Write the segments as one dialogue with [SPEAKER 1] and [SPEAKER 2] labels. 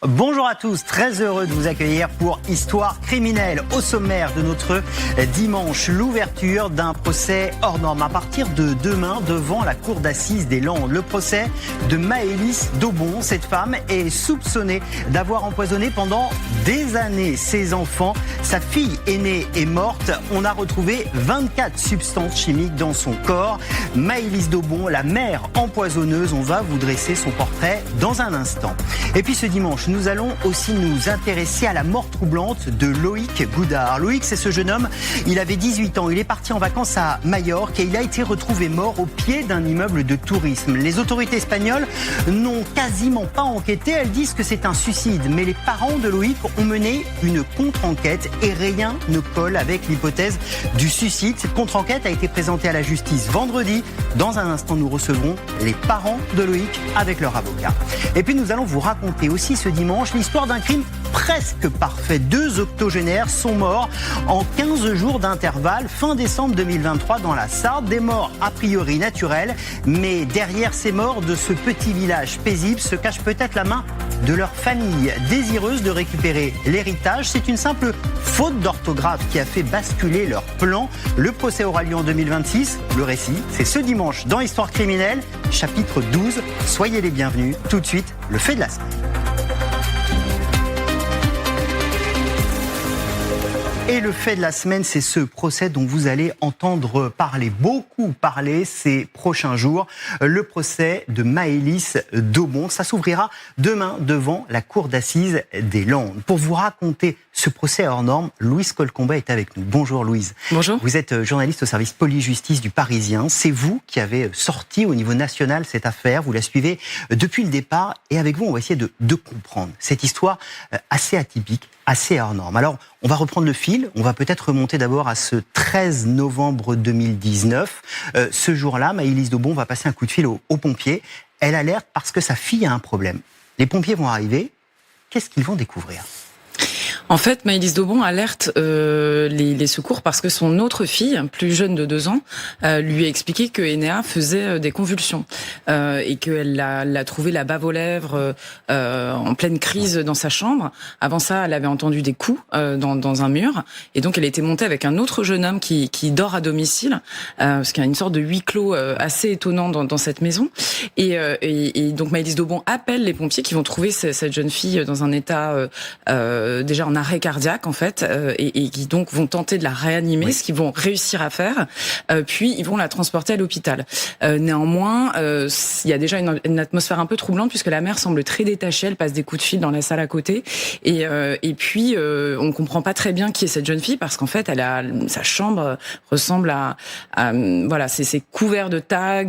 [SPEAKER 1] Bonjour à tous, très heureux de vous accueillir pour Histoire criminelle. Au sommaire de notre dimanche, l'ouverture d'un procès hors norme à partir de demain devant la cour d'assises des Landes. Le procès de Maëlys Daubon. Cette femme est soupçonnée d'avoir empoisonné pendant des années ses enfants. Sa fille aînée est morte. On a retrouvé 24 substances chimiques dans son corps. Maëlys Daubon, la mère empoisonneuse, on va vous dresser son portrait dans un instant. Et puis ce dimanche, nous allons aussi nous intéresser à la mort troublante de Loïc Goudard. Loïc, c'est ce jeune homme, il avait 18 ans, il est parti en vacances à Majorque et il a été retrouvé mort au pied d'un immeuble de tourisme. Les autorités espagnoles n'ont quasiment pas enquêté, elles disent que c'est un suicide. Mais les parents de Loïc ont mené une contre-enquête et rien ne colle avec l'hypothèse du suicide. Cette contre-enquête a été présentée à la justice vendredi. Dans un instant, nous recevrons les parents de Loïc avec leur avocat. Et puis nous allons vous raconter aussi ce dimanche l'histoire d'un crime presque parfait. 2 octogénaires sont morts en 15 jours d'intervalle fin décembre 2023 dans la Sarthe. Des morts a priori naturelles, mais derrière ces morts de ce petit village paisible se cache peut-être la main de leur famille, désireuse de récupérer l'héritage. C'est une simple faute d'orthographe qui a fait basculer leur plan. Le procès aura lieu en 2026. Le récit, c'est ce dimanche dans Histoire criminelle, chapitre 12. Soyez les bienvenus. Tout de suite, le fait de la semaine. Et le fait de la semaine, c'est ce procès dont vous allez entendre parler, beaucoup parler ces prochains jours. Le procès de Maëlys Daubon. Ça s'ouvrira demain devant la cour d'assises des Landes. Pour vous raconter ce procès hors norme, Louise Colcombat est avec nous. Bonjour Louise. Bonjour. Vous êtes journaliste au service police-justice du Parisien. C'est vous qui avez sorti au niveau national cette affaire. Vous la suivez depuis le départ. Et avec vous, on va essayer de comprendre cette histoire assez atypique, assez hors norme. Alors, on va reprendre le fil. On va peut-être remonter d'abord à ce 13 novembre 2019. Ce jour-là, Maëlys Daubon va passer un coup de fil aux pompiers. Elle alerte parce que sa fille a un problème. Les pompiers vont arriver. Qu'est-ce qu'ils vont découvrir ?
[SPEAKER 2] En fait, Maëlys Daubon alerte les secours parce que son autre fille, plus jeune de 2 ans, lui a expliqué que Enea faisait des convulsions et qu'elle l'a trouvé la bave aux lèvres en pleine crise dans sa chambre. Avant ça, elle avait entendu des coups dans un mur et donc elle était montée avec un autre jeune homme qui dort à domicile parce qu'il y a une sorte de huis clos assez étonnant dans cette maison. Et donc Maëlys Daubon appelle les pompiers qui vont trouver cette jeune fille dans un état déjà en arrêt cardiaque en fait et qui donc vont tenter de la réanimer, ce qu'ils vont réussir à faire, puis ils vont la transporter à l'hôpital. Néanmoins, il y a déjà une atmosphère un peu troublante puisque la mère semble très détachée, elle passe des coups de fil dans la salle à côté et puis on comprend pas très bien qui est cette jeune fille parce qu'en fait sa chambre ressemble à voilà, c'est couvert de tags,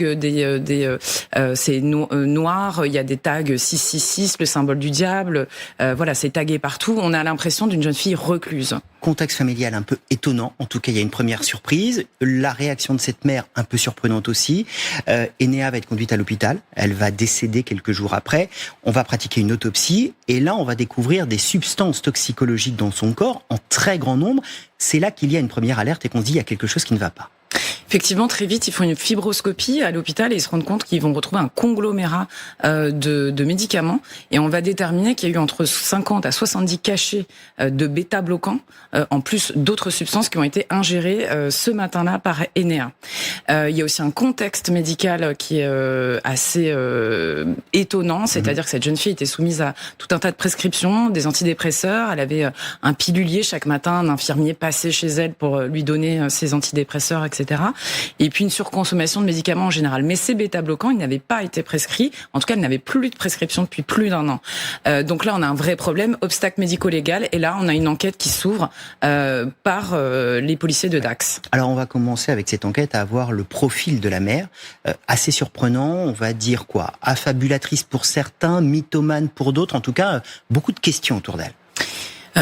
[SPEAKER 2] c'est noir, il y a des tags 666, le symbole du diable, voilà, c'est tagué partout. On a l'impression d'une jeune fille recluse.
[SPEAKER 1] Contexte familial un peu étonnant. En tout cas, il y a une première surprise. La réaction de cette mère, un peu surprenante aussi. Enea va être conduite à l'hôpital. Elle va décéder quelques jours après. On va pratiquer une autopsie. Et là, on va découvrir des substances toxicologiques dans son corps, en très grand nombre. C'est là qu'il y a une première alerte et qu'on se dit qu'il y a quelque chose qui ne va pas.
[SPEAKER 2] Effectivement, très vite, ils font une fibroscopie à l'hôpital et ils se rendent compte qu'ils vont retrouver un conglomérat de médicaments. Et on va déterminer qu'il y a eu entre 50 à 70 cachets de bêta-bloquants, en plus d'autres substances qui ont été ingérées ce matin-là par Enea. Il y a aussi un contexte médical qui est assez étonnant, c'est-à-dire que cette jeune fille était soumise à tout un tas de prescriptions, des antidépresseurs. Elle avait un pilulier chaque matin, un infirmier passait chez elle pour lui donner ses antidépresseurs, etc. Et puis une surconsommation de médicaments en général. Mais ces bêta-bloquants, ils n'avaient pas été prescrits. En tout cas, ils n'avaient plus de prescription depuis plus d'1 an. Donc là, on a un vrai problème, obstacle médico-légal. Et là, on a une enquête qui s'ouvre par les policiers de Dax.
[SPEAKER 1] Alors, on va commencer avec cette enquête à avoir le profil de la mère. Assez surprenant, on va dire quoi ? Affabulatrice pour certains, mythomane pour d'autres. En tout cas, beaucoup de questions autour d'elle.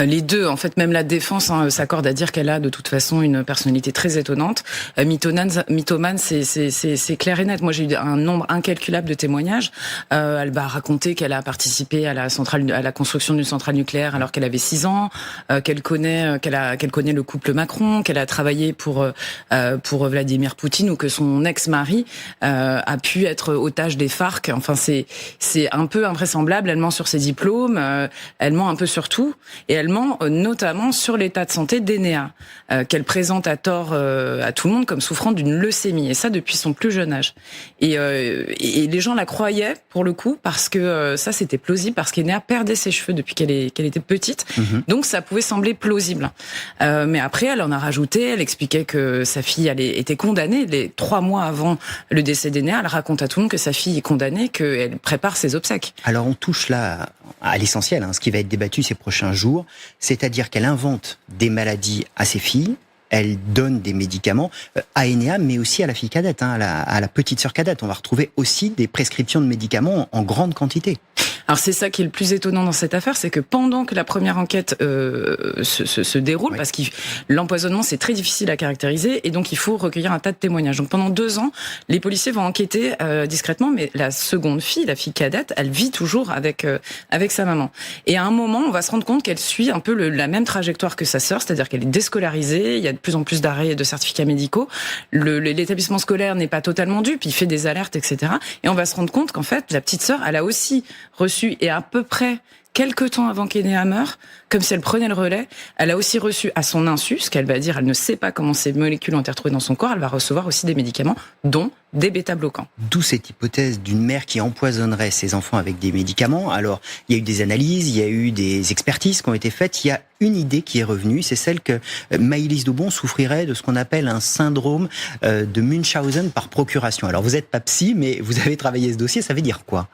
[SPEAKER 2] Les deux, en fait, même la défense s'accorde à dire qu'elle a de toute façon une personnalité très étonnante. Mythomane, c'est clair et net. Moi, j'ai eu un nombre incalculable de témoignages. Elle va raconter qu'elle a participé à la construction d'une centrale nucléaire alors qu'elle avait 6 ans, qu'elle connaît le couple Macron, qu'elle a travaillé pour Vladimir Poutine, ou que son ex-mari a pu être otage des FARC. Enfin, c'est un peu invraisemblable. Elle ment sur ses diplômes, elle ment un peu sur tout. Et elle ment notamment sur l'état de santé d'Enea, qu'elle présente à tort à tout le monde comme souffrant d'une leucémie, et ça depuis son plus jeune âge. Et les gens la croyaient, pour le coup, parce que ça c'était plausible, parce qu'Enea perdait ses cheveux depuis qu'elle était petite, donc ça pouvait sembler plausible. Mais après, elle en a rajouté, elle expliquait que sa fille était condamnée, 3 mois avant le décès d'Enea, elle raconte à tout le monde que sa fille est condamnée, qu'elle prépare ses obsèques.
[SPEAKER 1] Alors on touche là à l'essentiel, ce qui va être débattu ces prochains jours, c'est-à-dire qu'elle invente des maladies à ses filles, elle donne des médicaments à Enea, mais aussi à la fille cadette, à la petite sœur cadette. On va retrouver aussi des prescriptions de médicaments en grande quantité.
[SPEAKER 2] Alors c'est ça qui est le plus étonnant dans cette affaire, c'est que pendant que la première enquête se déroule, oui, parce que l'empoisonnement c'est très difficile à caractériser, et donc il faut recueillir un tas de témoignages. Donc pendant 2 ans, les policiers vont enquêter discrètement, mais la seconde fille, la fille cadette, elle vit toujours avec sa maman. Et à un moment, on va se rendre compte qu'elle suit un peu la même trajectoire que sa sœur, c'est-à-dire qu'elle est déscolarisée, il y a de plus en plus d'arrêts et de certificats médicaux, l'établissement scolaire n'est pas totalement dupe, il fait des alertes, etc. Et on va se rendre compte qu'en fait, la petite sœur, elle a aussi reçu, et à peu près quelques temps avant qu'Enea meure, comme si elle prenait le relais, elle a aussi reçu à son insu, ce qu'elle va dire, elle ne sait pas comment ces molécules ont été retrouvées dans son corps, elle va recevoir aussi des médicaments, dont des bêta-bloquants.
[SPEAKER 1] D'où cette hypothèse d'une mère qui empoisonnerait ses enfants avec des médicaments. Alors, il y a eu des analyses, il y a eu des expertises qui ont été faites. Il y a une idée qui est revenue, c'est celle que Maëlys Daubon souffrirait de ce qu'on appelle un syndrome de Munchausen par procuration. Alors, vous n'êtes pas psy, mais vous avez travaillé ce dossier, ça veut dire quoi ?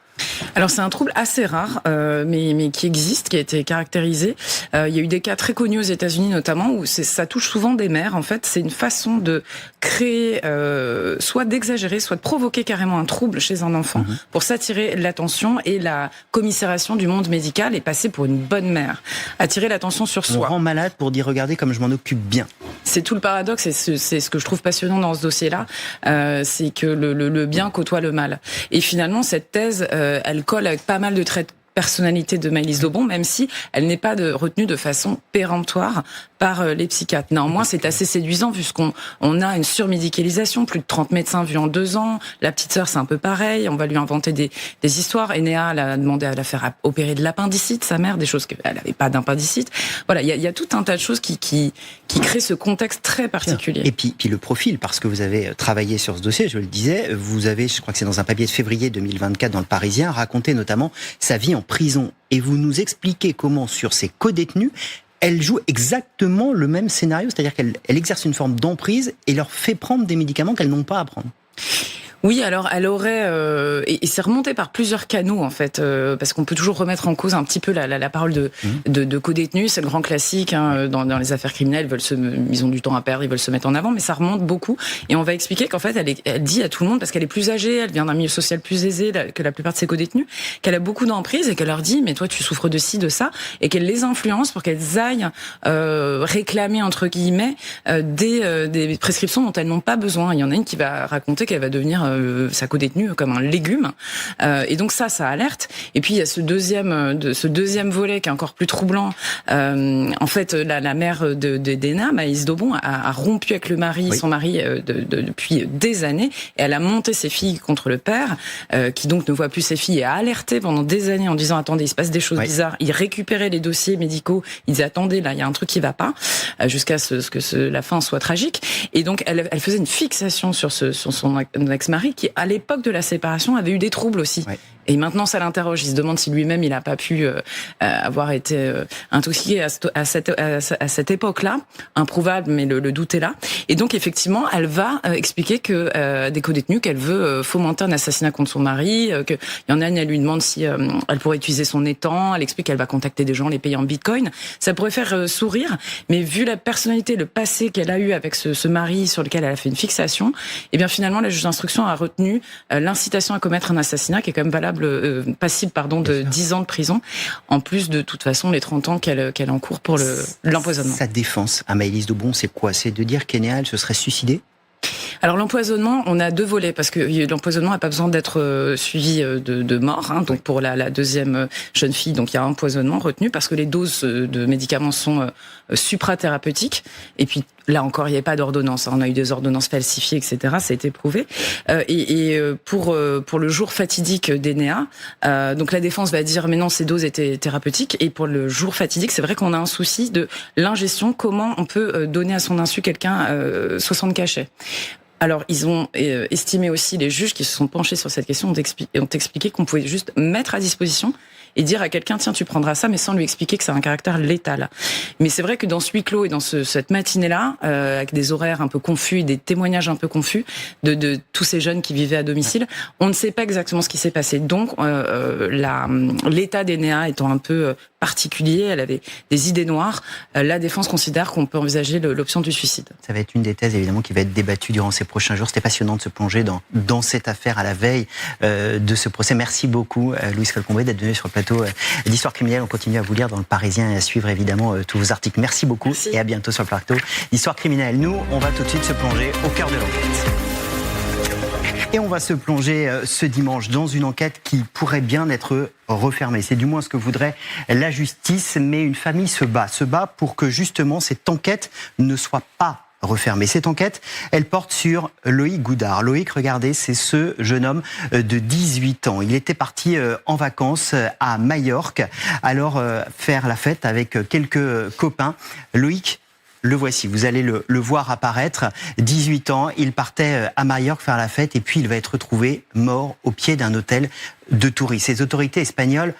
[SPEAKER 2] Alors c'est un trouble assez rare, mais qui existe, qui a été caractérisé. Il y a eu des cas très connus aux États-Unis notamment où ça touche souvent des mères. En fait, c'est une façon de créer, soit d'exagérer, soit de provoquer carrément un trouble chez un enfant pour s'attirer l'attention et la commisération du monde médical et passer pour une bonne mère, attirer l'attention sur soi.
[SPEAKER 1] On rend malade pour dire regardez comme je m'en occupe bien.
[SPEAKER 2] C'est tout le paradoxe, et c'est ce que je trouve passionnant dans ce dossier-là, c'est que le bien côtoie le mal. Et finalement, cette thèse, elle colle avec pas mal de traits de personnalité de Maëlys Daubon, même si elle n'est pas retenue de façon péremptoire par les psychiatres. Néanmoins, c'est assez séduisant puisqu'on a une surmédicalisation, plus de 30 médecins vus en 2 ans. La petite sœur, c'est un peu pareil. On va lui inventer des histoires. Enea, elle a demandé à la faire opérer de l'appendicite, sa mère, des choses qu'elle n'avait pas d'appendicite. Voilà, il y a tout un tas de choses qui créent ce contexte très particulier.
[SPEAKER 1] Et puis le profil, parce que vous avez travaillé sur ce dossier, je le disais, vous avez, je crois que c'est dans un papier de février 2024 dans Le Parisien, raconté notamment sa vie en prison. Et vous nous expliquez comment, sur ces codétenus, elle joue exactement le même scénario, c'est-à-dire qu'elle exerce une forme d'emprise et leur fait prendre des médicaments qu'elles n'ont pas à prendre.
[SPEAKER 2] Oui, alors elle aurait et c'est remonté par plusieurs canaux en fait, parce qu'on peut toujours remettre en cause un petit peu la parole de codétenus, c'est le grand classique dans les affaires criminelles, ils ont du temps à perdre, ils veulent se mettre en avant, mais ça remonte beaucoup et on va expliquer qu'en fait elle dit à tout le monde, parce qu'elle est plus âgée, elle vient d'un milieu social plus aisé que la plupart de ses codétenus, qu'elle a beaucoup d'emprise et qu'elle leur dit mais toi tu souffres de ci, de ça, et qu'elle les influence pour qu'elles aillent réclamer entre guillemets des prescriptions dont elles n'ont pas besoin. Il y en a une qui va raconter qu'elle va devenir sa codétenue comme un légume, et donc ça alerte. Et puis il y a ce deuxième volet qui est encore plus troublant. En fait, la mère d'Enea, Maëlys Daubon, a rompu avec le mari, son mari, depuis des années, et elle a monté ses filles contre le père, qui donc ne voit plus ses filles, et a alerté pendant des années en disant attendez, il se passe des choses bizarres. Il récupérait les dossiers médicaux, il disait attendez, là il y a un truc qui va pas, jusqu'à ce que la fin soit tragique. Et donc elle faisait une fixation sur son ex-mari, qui à l'époque de la séparation avait eu des troubles aussi. Ouais. Et maintenant, ça l'interroge. Il se demande si lui-même, il n'a pas pu avoir été intoxiqué à cette époque-là. Improuvable, mais le doute est là. Et donc, effectivement, elle va expliquer que des codétenus, qu'elle veut fomenter un assassinat contre son mari. Qu'il y en a une, elle lui demande si elle pourrait utiliser son étang. Elle explique qu'elle va contacter des gens, les payer en bitcoin. Ça pourrait faire sourire, mais vu la personnalité, le passé qu'elle a eu avec ce mari sur lequel elle a fait une fixation, et bien finalement, la juge d'instruction a retenu l'incitation à commettre un assassinat qui est quand même valable passible de 10 ans de prison, en plus de toute façon les 30 ans qu'elle encourt pour l'empoisonnement.
[SPEAKER 1] Sa défense à Maëlys Daubon, c'est quoi? C'est de dire qu'Enea, elle se serait suicidée?
[SPEAKER 2] Alors l'empoisonnement, on a 2 volets parce que l'empoisonnement n'a pas besoin d'être suivi de mort. Donc pour la deuxième jeune fille, donc il y a un empoisonnement retenu parce que les doses de médicaments sont suprathérapeutiques. Et puis là encore, il n'y avait pas d'ordonnance. On a eu des ordonnances falsifiées, etc. Ça a été prouvé. Pour le jour fatidique d'Enea, donc la défense va dire mais non, ces doses étaient thérapeutiques. Et pour le jour fatidique, c'est vrai qu'on a un souci de l'ingestion. Comment on peut donner à son insu quelqu'un 60 cachets? Alors, ils ont estimé aussi, les juges qui se sont penchés sur cette question ont expliqué qu'on pouvait juste mettre à disposition et dire à quelqu'un, tiens, tu prendras ça, mais sans lui expliquer que ça a un caractère létal. Mais c'est vrai que dans ce huis clos et dans cette matinée-là, avec des horaires un peu confus et des témoignages un peu confus de tous ces jeunes qui vivaient à domicile, on ne sait pas exactement ce qui s'est passé. Donc, l'état d'Enea étant un peu particulier, elle avait des idées noires, la défense considère qu'on peut envisager l'option du suicide.
[SPEAKER 1] Ça va être une des thèses, évidemment, qui va être débattue durant ces prochains jours. C'était passionnant de se plonger dans cette affaire à la veille de ce procès. Merci beaucoup, Louise Colcombret, d'être venue sur le plateau d'Histoire criminelle. On continue à vous lire dans le Parisien et à suivre, évidemment, tous vos articles. Merci beaucoup. Merci. Et à bientôt sur le plateau d'Histoire criminelle. Nous, on va tout de suite se plonger au cœur de l'enquête. Et on va se plonger ce dimanche dans une enquête qui pourrait bien être refermée. C'est du moins ce que voudrait la justice, mais une famille se bat pour que justement cette enquête ne soit pas refermée. Cette enquête, elle porte sur Loïc Goudard. Loïc, regardez, c'est ce jeune homme de 18 ans. Il était parti en vacances à Majorque, alors faire la fête avec quelques copains. Loïc, le voici, vous allez le voir apparaître. 18 ans, il partait à Majorque faire la fête et puis il va être retrouvé mort au pied d'un hôtel de touristes. Les autorités espagnoles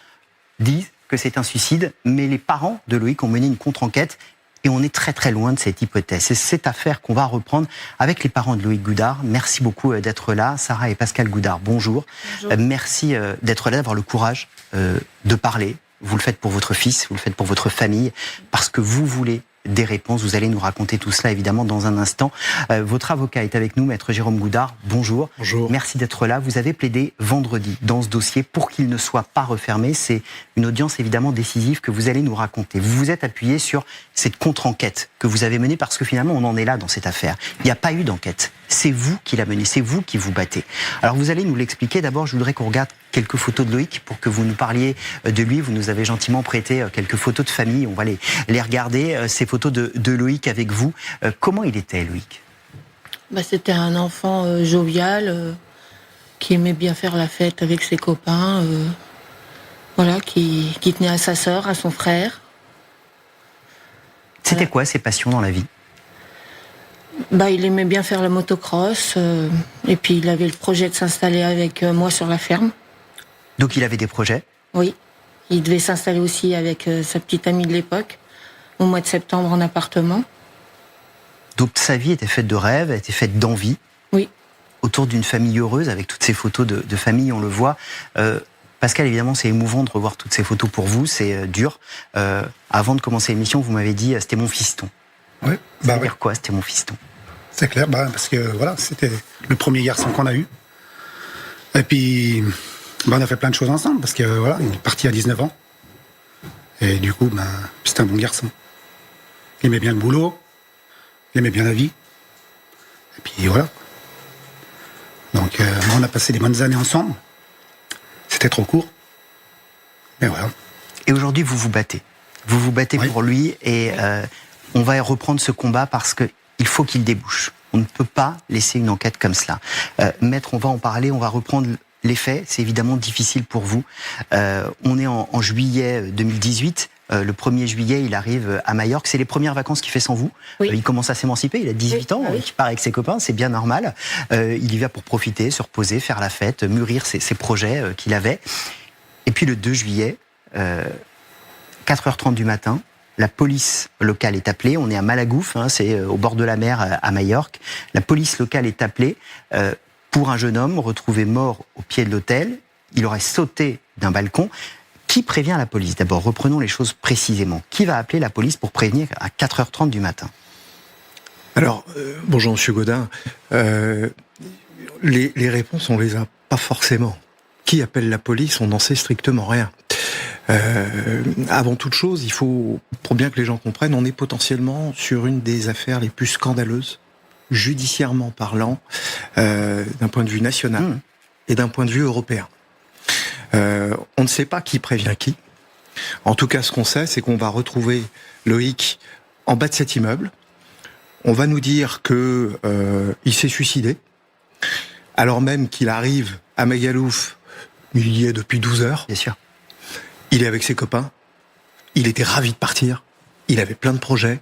[SPEAKER 1] disent que c'est un suicide, mais les parents de Loïc ont mené une contre-enquête et on est très très loin de cette hypothèse. C'est cette affaire qu'on va reprendre avec les parents de Loïc Goudard. Merci beaucoup d'être là. Sarah et Pascal Goudard, bonjour. Bonjour. Merci d'être là, d'avoir le courage de parler. Vous le faites pour votre fils, vous le faites pour votre famille, parce que vous voulez des réponses. Vous allez nous raconter tout cela, évidemment, dans un instant. Votre avocat est avec nous, Maître Jérôme Goudard. Bonjour.
[SPEAKER 3] Bonjour.
[SPEAKER 1] Merci d'être là. Vous avez plaidé vendredi dans ce dossier pour qu'il ne soit pas refermé. C'est une audience, évidemment, décisive que vous allez nous raconter. Vous vous êtes appuyé sur cette contre-enquête que vous avez menée parce que finalement, on en est là dans cette affaire. Il n'y a pas eu d'enquête. C'est vous qui la menez, c'est vous qui vous battez. Alors, vous allez nous l'expliquer. D'abord, je voudrais qu'on regarde quelques photos de Loïc pour que vous nous parliez de lui. Vous nous avez gentiment prêté quelques photos de famille. On va les regarder. Ces photos de Loïc avec vous. Comment il était, Loïc?
[SPEAKER 4] C'était un enfant jovial, qui aimait bien faire la fête avec ses copains, qui tenait à sa sœur, à son frère.
[SPEAKER 1] C'était quoi ses passions dans la vie?
[SPEAKER 4] Il aimait bien faire la motocross, et puis il avait le projet de s'installer avec moi sur la ferme.
[SPEAKER 1] Donc il avait des projets?
[SPEAKER 4] Oui, il devait s'installer aussi avec sa petite amie de l'époque, au mois de septembre en appartement.
[SPEAKER 1] Donc sa vie était faite de rêves, elle était faite d'envie.
[SPEAKER 4] Oui.
[SPEAKER 1] Autour d'une famille heureuse, avec toutes ces photos de famille, on le voit. Pascal, évidemment, c'est émouvant de revoir toutes ces photos pour vous, c'est dur. Avant de commencer l'émission, vous m'avez dit c'était mon fiston.
[SPEAKER 3] Oui.
[SPEAKER 1] Ça veut dire quoi, c'était mon fiston?
[SPEAKER 3] C'est clair, parce que c'était le premier garçon qu'on a eu. Et puis, on a fait plein de choses ensemble, parce que il est parti à 19 ans. Et du coup, c'était un bon garçon. Il aimait bien le boulot, il aimait bien la vie. Et puis voilà. Donc, on a passé des bonnes années ensemble. C'était trop court. Mais voilà.
[SPEAKER 1] Et aujourd'hui, vous vous battez. Vous vous battez pour lui et on va reprendre ce combat parce qu'il faut qu'il débouche. On ne peut pas laisser une enquête comme cela. Maître, on va en parler, on va reprendre les faits. C'est évidemment difficile pour vous. On est en juillet 2018. Le 1er juillet, il arrive à Majorque. C'est les premières vacances qu'il fait sans vous.
[SPEAKER 4] Oui.
[SPEAKER 1] Il commence à s'émanciper. Il a 18 ans. Il part avec ses copains. C'est bien normal. Il y va pour profiter, se reposer, faire la fête, mûrir ses projets qu'il avait. Et puis le 2 juillet, 4h30 du matin, la police locale est appelée. On est à Malagouf, c'est au bord de la mer à Majorque. La police locale est appelée pour un jeune homme retrouvé mort au pied de l'hôtel. Il aurait sauté d'un balcon. Qui prévient la police? D'abord, reprenons les choses précisément. Qui va appeler la police pour prévenir à 4h30 du matin?
[SPEAKER 5] Alors, bonjour Monsieur Gaudin. Les réponses, on les a pas forcément. qui appelle la police, on n'en sait strictement rien. Avant toute chose, il faut, pour bien que les gens comprennent, on est potentiellement sur une des affaires les plus scandaleuses, judiciairement parlant, d'un point de vue national et d'un point de vue européen. On ne sait pas qui prévient qui. En tout cas, ce qu'on sait, c'est qu'on va retrouver Loïc en bas de cet immeuble. On va nous dire que il s'est suicidé, alors même qu'il arrive à Magalouf, il y est depuis 12 heures.
[SPEAKER 1] Bien sûr.
[SPEAKER 5] Il est avec ses copains. Il était ravi de partir. Il avait plein de projets.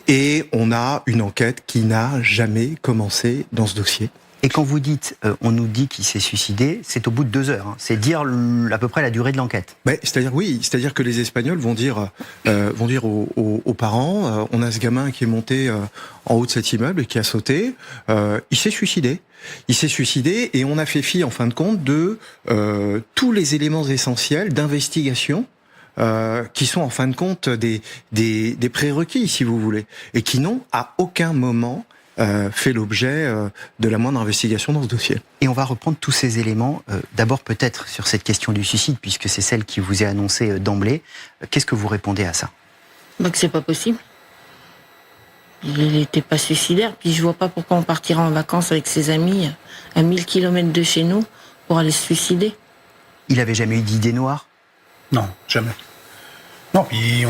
[SPEAKER 5] Et on a une enquête qui n'a jamais commencé dans ce dossier.
[SPEAKER 1] Et quand vous dites, on nous dit qu'il s'est suicidé, c'est au bout de 2 heures. Hein. C'est dire à peu près la durée de l'enquête.
[SPEAKER 5] C'est-à-dire que les Espagnols vont dire aux parents, on a ce gamin qui est monté en haut de cet immeuble et qui a sauté. Il s'est suicidé. Il s'est suicidé et on a fait fi, en fin de compte, de tous les éléments essentiels d'investigation. Qui sont en fin de compte des prérequis, si vous voulez, et qui n'ont à aucun moment fait l'objet de la moindre investigation dans ce dossier.
[SPEAKER 1] Et on va reprendre tous ces éléments, d'abord peut-être sur cette question du suicide, puisque c'est celle qui vous est annoncée d'emblée. Qu'est-ce que vous répondez à ça ?
[SPEAKER 4] Que c'est pas possible. Il n'était pas suicidaire, puis je vois pas pourquoi on partira en vacances avec ses amis à 1000 km de chez nous pour aller se suicider.
[SPEAKER 1] Il avait jamais eu d'idée noire ?
[SPEAKER 3] Non, jamais. Non, puis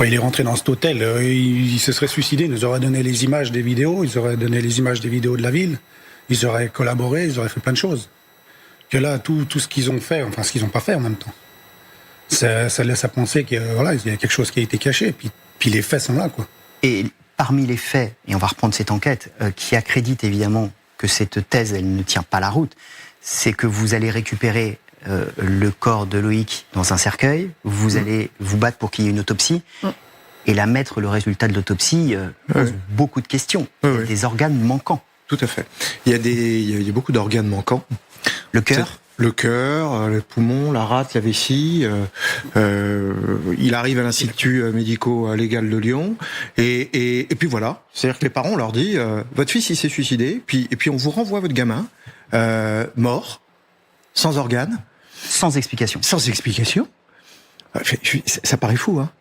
[SPEAKER 3] il est rentré dans cet hôtel, il se serait suicidé, il nous aurait donné les images des vidéos, ils auraient donné les images des vidéos de la ville, ils auraient collaboré, ils auraient fait plein de choses. Que là, tout ce qu'ils ont fait, enfin ce qu'ils n'ont pas fait en même temps, ça laisse à penser qu'il y a quelque chose qui a été caché, puis les faits sont là, quoi.
[SPEAKER 1] Et parmi les faits, et on va reprendre cette enquête, qui accrédite évidemment que cette thèse, elle ne tient pas la route, c'est que vous allez récupérer le corps de Loïc dans un cercueil, vous allez vous battre pour qu'il y ait une autopsie, et là mettre le résultat de l'autopsie pose beaucoup de questions. Il y a des organes manquants.
[SPEAKER 5] Tout à fait. Il y a beaucoup d'organes manquants.
[SPEAKER 1] Le cœur ?
[SPEAKER 5] Le cœur, le poumon, la rate, la vessie. Il arrive à l'Institut médico-légal de Lyon. Et puis voilà. C'est-à-dire que les parents, on leur dit, votre fils, il s'est suicidé, et puis on vous renvoie votre gamin, mort, sans organes.
[SPEAKER 1] Sans explication.
[SPEAKER 5] Sans explication. Ça paraît fou, hein.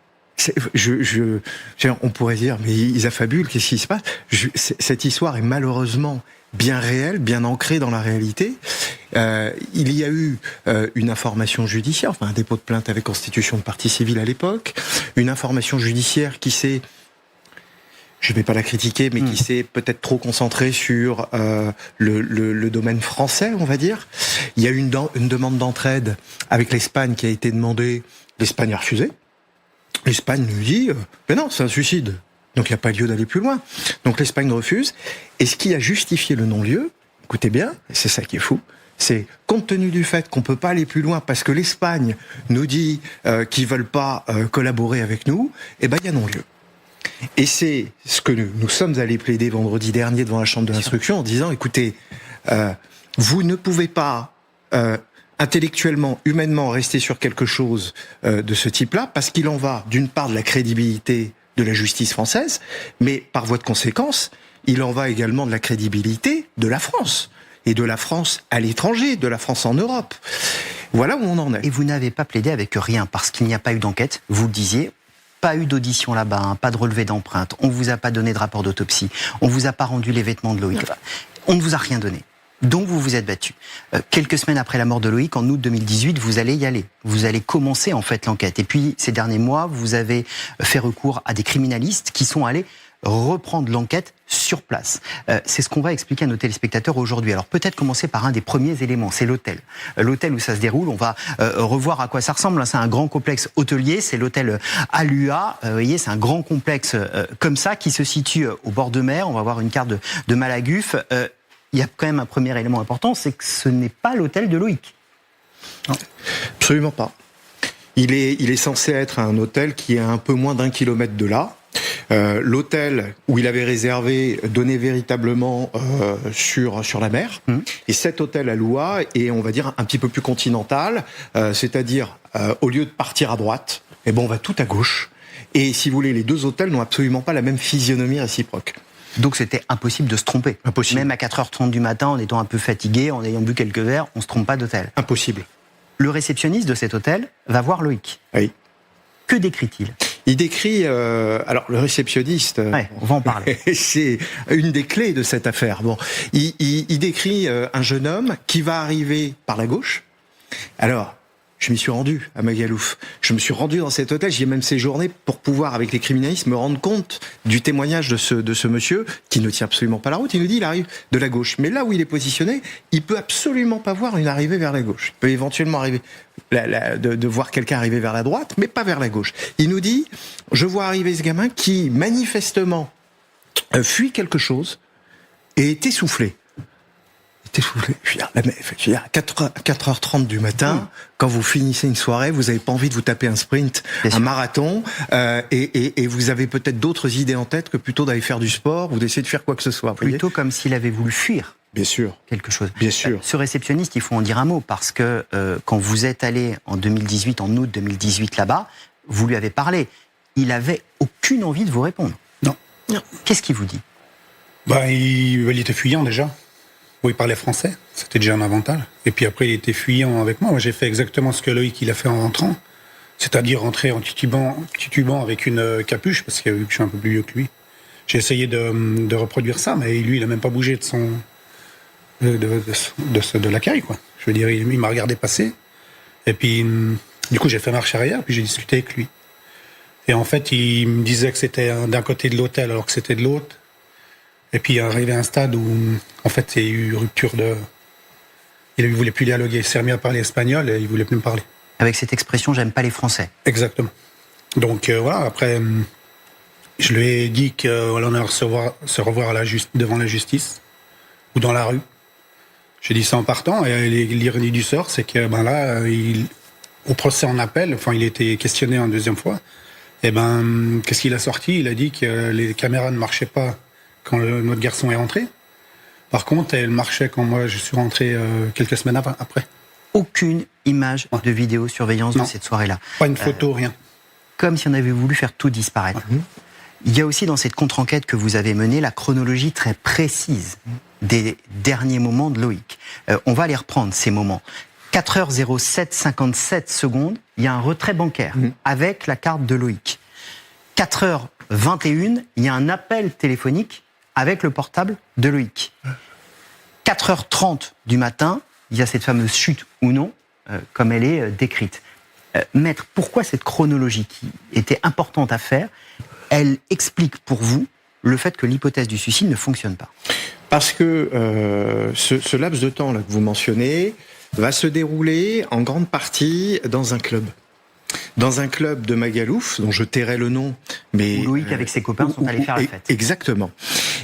[SPEAKER 5] On pourrait dire, mais ils affabulent, qu'est-ce qui se passe ? Cette histoire est malheureusement bien réelle, bien ancrée dans la réalité. Il y a eu une information judiciaire, enfin un dépôt de plainte avec constitution de partie civile à l'époque, une information judiciaire qui s'est, je ne vais pas la critiquer, mais qui s'est peut-être trop concentrée sur le domaine français, on va dire. Il y a eu une demande d'entraide avec l'Espagne qui a été demandée, l'Espagne a refusé. L'Espagne nous dit, mais non, c'est un suicide, donc il n'y a pas lieu d'aller plus loin. Donc l'Espagne refuse, et ce qui a justifié le non-lieu, écoutez bien, et c'est ça qui est fou, c'est compte tenu du fait qu'on ne peut pas aller plus loin parce que l'Espagne nous dit qu'ils ne veulent pas collaborer avec nous, eh ben il y a non-lieu. Et c'est ce que nous sommes allés plaider vendredi dernier devant la Chambre de l'instruction en disant, écoutez, vous ne pouvez pas intellectuellement, humainement rester sur quelque chose de ce type-là, parce qu'il en va d'une part de la crédibilité de la justice française, mais par voie de conséquence, il en va également de la crédibilité de la France, et de la France à l'étranger, de la France en Europe. Voilà où on en est.
[SPEAKER 1] Et vous n'avez pas plaidé avec rien, parce qu'il n'y a pas eu d'enquête, vous le disiez. Pas eu d'audition là-bas, hein, pas de relevé d'empreinte, on vous a pas donné de rapport d'autopsie, on vous a pas rendu les vêtements de Loïc, on ne vous a rien donné. Donc vous vous êtes battu. Quelques semaines après la mort de Loïc, en août 2018, vous allez y aller. Vous allez commencer en fait l'enquête. Et puis ces derniers mois, vous avez fait recours à des criminalistes qui sont allés reprendre l'enquête sur place. C'est ce qu'on va expliquer à nos téléspectateurs aujourd'hui. Alors peut-être commencer par un des premiers éléments, c'est l'hôtel. L'hôtel où ça se déroule, on va revoir à quoi ça ressemble. C'est un grand complexe hôtelier, c'est l'hôtel Alua. Vous voyez, c'est un grand complexe comme ça qui se situe au bord de mer. On va voir une carte de Malaguf. Il y a quand même un premier élément important, c'est que ce n'est pas l'hôtel de Loïc.
[SPEAKER 5] Non, absolument pas. Il est censé être un hôtel qui est à un peu moins d'1 kilomètre de là. L'hôtel où il avait réservé donnait véritablement sur la mer. Et cet hôtel à Loua est, on va dire, un petit peu plus continental, c'est-à-dire au lieu de partir à droite, on va tout à gauche. Et si vous voulez, les deux hôtels n'ont absolument pas la même physionomie réciproque.
[SPEAKER 1] Donc c'était impossible de se tromper.
[SPEAKER 5] Impossible.
[SPEAKER 1] Même à 4h30 du matin, en étant un peu fatigué, en ayant bu quelques verres, on se trompe pas d'hôtel.
[SPEAKER 5] Impossible.
[SPEAKER 1] Le réceptionniste de cet hôtel va voir Loïc.
[SPEAKER 5] Oui.
[SPEAKER 1] Que décrit-il?
[SPEAKER 5] Il décrit, alors le réceptionniste,
[SPEAKER 1] Ouais, on va en parler.
[SPEAKER 5] c'est une des clés de cette affaire. Bon, il décrit un jeune homme qui va arriver par la gauche. Alors, je m'y suis rendu à Magalouf. Je me suis rendu dans cet hôtel, j'y ai même séjourné pour pouvoir, avec les criminalistes, me rendre compte du témoignage de ce monsieur qui ne tient absolument pas la route. Il nous dit il arrive de la gauche. Mais là où il est positionné, il peut absolument pas voir une arrivée vers la gauche. Il peut éventuellement arriver de voir quelqu'un arriver vers la droite, mais pas vers la gauche. Il nous dit je vois arriver ce gamin qui, manifestement, fuit quelque chose et est essoufflé. Je veux dire, 4h30 du matin, quand vous finissez une soirée, vous n'avez pas envie de vous taper un sprint, un marathon, et vous avez peut-être d'autres idées en tête que plutôt d'aller faire du sport ou d'essayer de faire quoi que ce soit.
[SPEAKER 1] Plutôt comme s'il avait voulu fuir.
[SPEAKER 5] Bien sûr.
[SPEAKER 1] Quelque chose.
[SPEAKER 5] Bien sûr.
[SPEAKER 1] Ce réceptionniste, il faut en dire un mot, parce que quand vous êtes allé en 2018, en août 2018 là-bas, vous lui avez parlé. Il avait aucune envie de vous répondre.
[SPEAKER 3] Non.
[SPEAKER 1] Qu'est-ce qu'il vous dit?
[SPEAKER 3] Il était fuyant déjà. Bon, il parlait français, c'était déjà un avantage. Et puis après, il était fuyant avec moi. Moi, j'ai fait exactement ce que Loïc il a fait en rentrant. C'est-à-dire rentrer en titubant avec une capuche, parce que je suis un peu plus vieux que lui. J'ai essayé de reproduire ça, mais lui, il a même pas bougé de l'accueil, quoi. Je veux dire, il m'a regardé passer. Et puis, du coup, j'ai fait marche arrière, puis j'ai discuté avec lui. Et en fait, il me disait que c'était d'un côté de l'hôtel, alors que c'était de l'autre. Et puis, il est arrivé à un stade où, en fait, il y a eu rupture de... Il ne voulait plus dialoguer. Il s'est remis à parler espagnol et il ne voulait plus me parler.
[SPEAKER 1] Avec cette expression, j'aime pas les Français.
[SPEAKER 3] Exactement. Donc, voilà, après, je lui ai dit qu'on allait se revoir devant la justice ou dans la rue. J'ai dit ça en partant, et l'ironie du sort, c'est que là, au procès en appel, enfin, il a été questionné une deuxième fois, et qu'est-ce qu'il a sorti? Il a dit que les caméras ne marchaient pas quand notre garçon est rentré. Par contre, elle marchait quand moi je suis rentré quelques semaines après.
[SPEAKER 1] Aucune image de vidéosurveillance de cette soirée-là.
[SPEAKER 3] Pas une photo, rien.
[SPEAKER 1] Comme si on avait voulu faire tout disparaître. Il y a aussi dans cette contre-enquête que vous avez menée la chronologie très précise des derniers moments de Loïc. On va les reprendre, ces moments. 4h07, 57 secondes, il y a un retrait bancaire avec la carte de Loïc. 4h21, il y a un appel téléphonique avec le portable de Loïc. 4h30 du matin, il y a cette fameuse chute ou non, comme elle est décrite. Maître, pourquoi cette chronologie qui était importante à faire, elle explique pour vous le fait que l'hypothèse du suicide ne fonctionne pas?
[SPEAKER 5] Parce que ce laps de temps là que vous mentionnez va se dérouler en grande partie dans un club. Dans un club de Magalouf, dont je tairai le nom, mais...
[SPEAKER 1] Où Loïc avec ses copains sont allés faire la fête.
[SPEAKER 5] Exactement.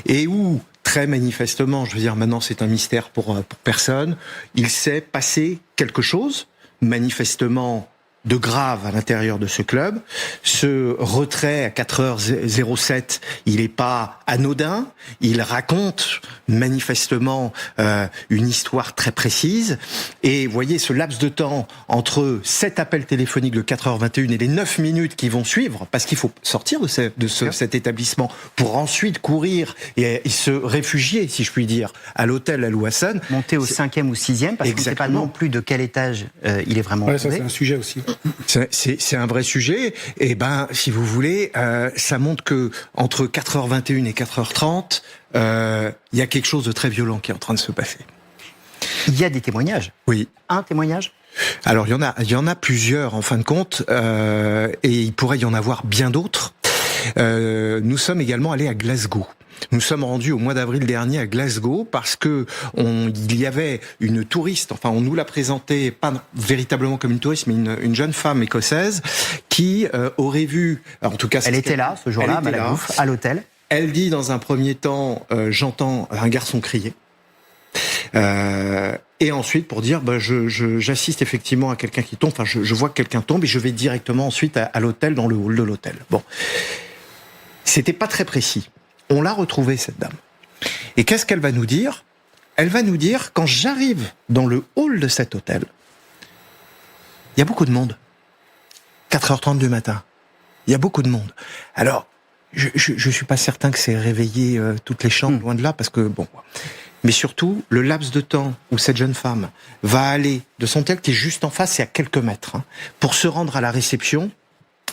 [SPEAKER 5] Et où, très manifestement, je veux dire, maintenant c'est un mystère pour personne, il s'est passé quelque chose, manifestement de grave à l'intérieur de ce club. Ce retrait à 4h07, il n'est pas anodin. Il raconte manifestement une histoire très précise. Et vous voyez, ce laps de temps entre cet appel téléphonique de 4h21 et les 9 minutes qui vont suivre, parce qu'il faut sortir de cet établissement pour ensuite courir et se réfugier, si je puis dire, à l'hôtel Al-Ouassane.
[SPEAKER 1] Monter au 5e ou 6e, parce qu'on ne sait pas non plus de quel étage il est vraiment tombé.
[SPEAKER 3] Ça, c'est un sujet aussi.
[SPEAKER 5] C'est un vrai sujet. Et si vous voulez, ça montre que entre 4h21 et 4h30, il y a quelque chose de très violent qui est en train de se passer.
[SPEAKER 1] Il y a des témoignages.
[SPEAKER 5] Oui.
[SPEAKER 1] Un témoignage?
[SPEAKER 5] Alors il y en a plusieurs en fin de compte, et il pourrait y en avoir bien d'autres. Nous sommes également allés à Glasgow. Nous sommes rendus au mois d'avril dernier à Glasgow parce que il y avait une touriste, enfin on nous l'a présentée pas véritablement comme une touriste, mais une jeune femme écossaise qui aurait vu, en tout cas...
[SPEAKER 1] Elle était là ce jour-là, à l'hôtel.
[SPEAKER 5] Elle dit dans un premier temps, j'entends un garçon crier. Et ensuite pour dire, j'assiste effectivement à quelqu'un qui tombe, enfin je vois que quelqu'un tombe et je vais directement ensuite à l'hôtel, dans le hall de l'hôtel. Bon, c'était pas très précis. On l'a retrouvée, cette dame. Et qu'est-ce qu'elle va nous dire? Elle va nous dire, quand j'arrive dans le hall de cet hôtel, il y a beaucoup de monde. 4h30 du matin. Il y a beaucoup de monde. Alors, je suis pas certain que c'est réveillé toutes les chambres, loin de là, parce que bon. Mais surtout, le laps de temps où cette jeune femme va aller de son hôtel qui est juste en face, c'est à quelques mètres, pour se rendre à la réception.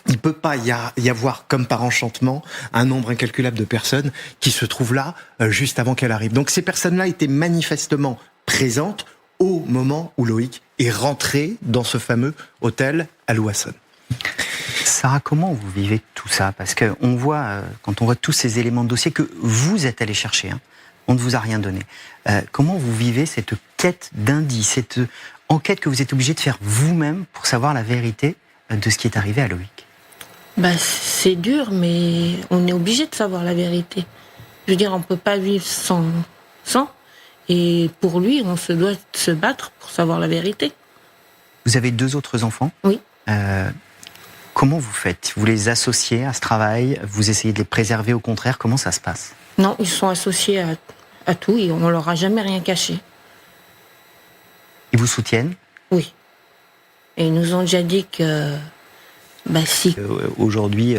[SPEAKER 5] Il peut pas y avoir, comme par enchantement, un nombre incalculable de personnes qui se trouvent là juste avant qu'elle arrive. Donc ces personnes-là étaient manifestement présentes au moment où Loïc est rentré dans ce fameux hôtel à Louassonne.
[SPEAKER 1] Sarah, comment vous vivez tout ça? Parce que on voit, quand on voit tous ces éléments de dossier que vous êtes allé chercher, on ne vous a rien donné. Comment vous vivez cette quête d'indices, cette enquête que vous êtes obligé de faire vous-même pour savoir la vérité de ce qui est arrivé à Loïc?
[SPEAKER 4] C'est dur, mais on est obligé de savoir la vérité. Je veux dire, on peut pas vivre sans. Et pour lui, on se doit se battre pour savoir la vérité.
[SPEAKER 1] Vous avez 2 autres enfants?
[SPEAKER 4] Oui.
[SPEAKER 1] Comment vous faites? Vous les associez à ce travail? Vous essayez de les préserver au contraire? Comment ça se passe?
[SPEAKER 4] Non, ils sont associés à tout et on leur a jamais rien caché.
[SPEAKER 1] Ils vous soutiennent?
[SPEAKER 4] Oui. Et ils nous ont déjà dit que... si.
[SPEAKER 1] Aujourd'hui,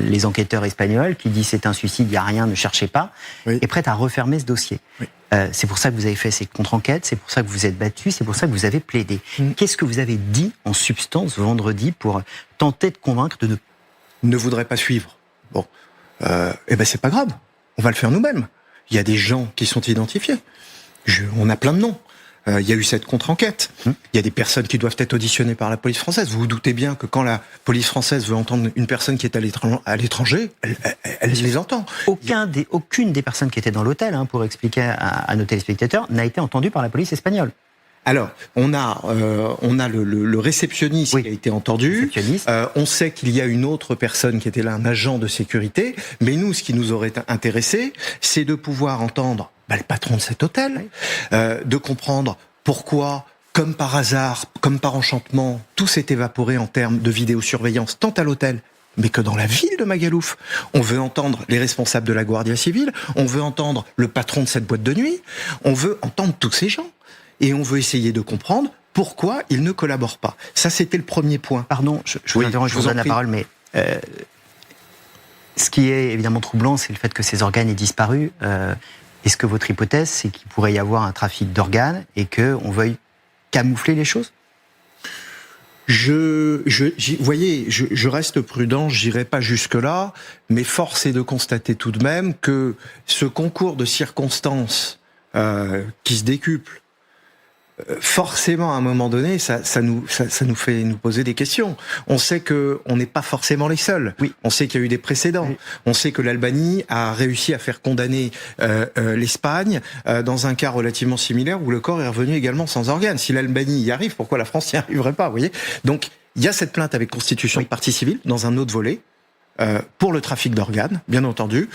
[SPEAKER 1] les enquêteurs espagnols qui disent c'est un suicide, il n'y a rien, ne cherchez pas, est prêt à refermer ce dossier.
[SPEAKER 5] Oui.
[SPEAKER 1] C'est pour ça que vous avez fait ces contre-enquêtes, c'est pour ça que vous êtes battu, c'est pour ça que vous avez plaidé. Qu'est-ce que vous avez dit en substance vendredi pour tenter de convaincre de
[SPEAKER 5] ne voudrait pas suivre? Bon, c'est pas grave, on va le faire nous-mêmes. Il y a des gens qui sont identifiés. On a plein de noms. Il y a eu cette contre-enquête. Il y a des personnes qui doivent être auditionnées par la police française. Vous vous doutez bien que quand la police française veut entendre une personne qui est à l'étranger, elle les entend.
[SPEAKER 1] Aucune des personnes qui étaient dans l'hôtel, pour expliquer à nos téléspectateurs, n'a été entendue par la police espagnole.
[SPEAKER 5] Alors, on a le réceptionniste qui a été entendu. On sait qu'il y a une autre personne qui était là, un agent de sécurité. Mais nous, ce qui nous aurait intéressé, c'est de pouvoir entendre le patron de cet hôtel, de comprendre pourquoi, comme par hasard, comme par enchantement, tout s'est évaporé en termes de vidéosurveillance, tant à l'hôtel, mais que dans la ville de Magalouf. On veut entendre les responsables de la Guardia Civile, on veut entendre le patron de cette boîte de nuit, on veut entendre tous ces gens. Et on veut essayer de comprendre pourquoi ils ne collaborent pas. Ça, c'était le premier point.
[SPEAKER 1] Pardon, je vous interromps, je vous donne la parole, mais ce qui est évidemment troublant, c'est le fait que ces organes aient disparu. Est-ce que votre hypothèse, c'est qu'il pourrait y avoir un trafic d'organes et qu'on veuille camoufler les choses?
[SPEAKER 5] voyez, je reste prudent, j'irai pas jusque-là, mais force est de constater tout de même que ce concours de circonstances qui se décuple, forcément, à un moment donné, ça nous fait nous poser des questions. On sait que on n'est pas forcément les seuls.
[SPEAKER 1] Oui.
[SPEAKER 5] On sait qu'il y a eu des précédents. Oui. On sait que l'Albanie a réussi à faire condamner l'Espagne dans un cas relativement similaire où le corps est revenu également sans organes. Si l'Albanie y arrive, pourquoi la France n'y arriverait pas, vous voyez? Donc, il y a cette plainte avec constitution de partie civile dans un autre volet pour le trafic d'organes, bien entendu,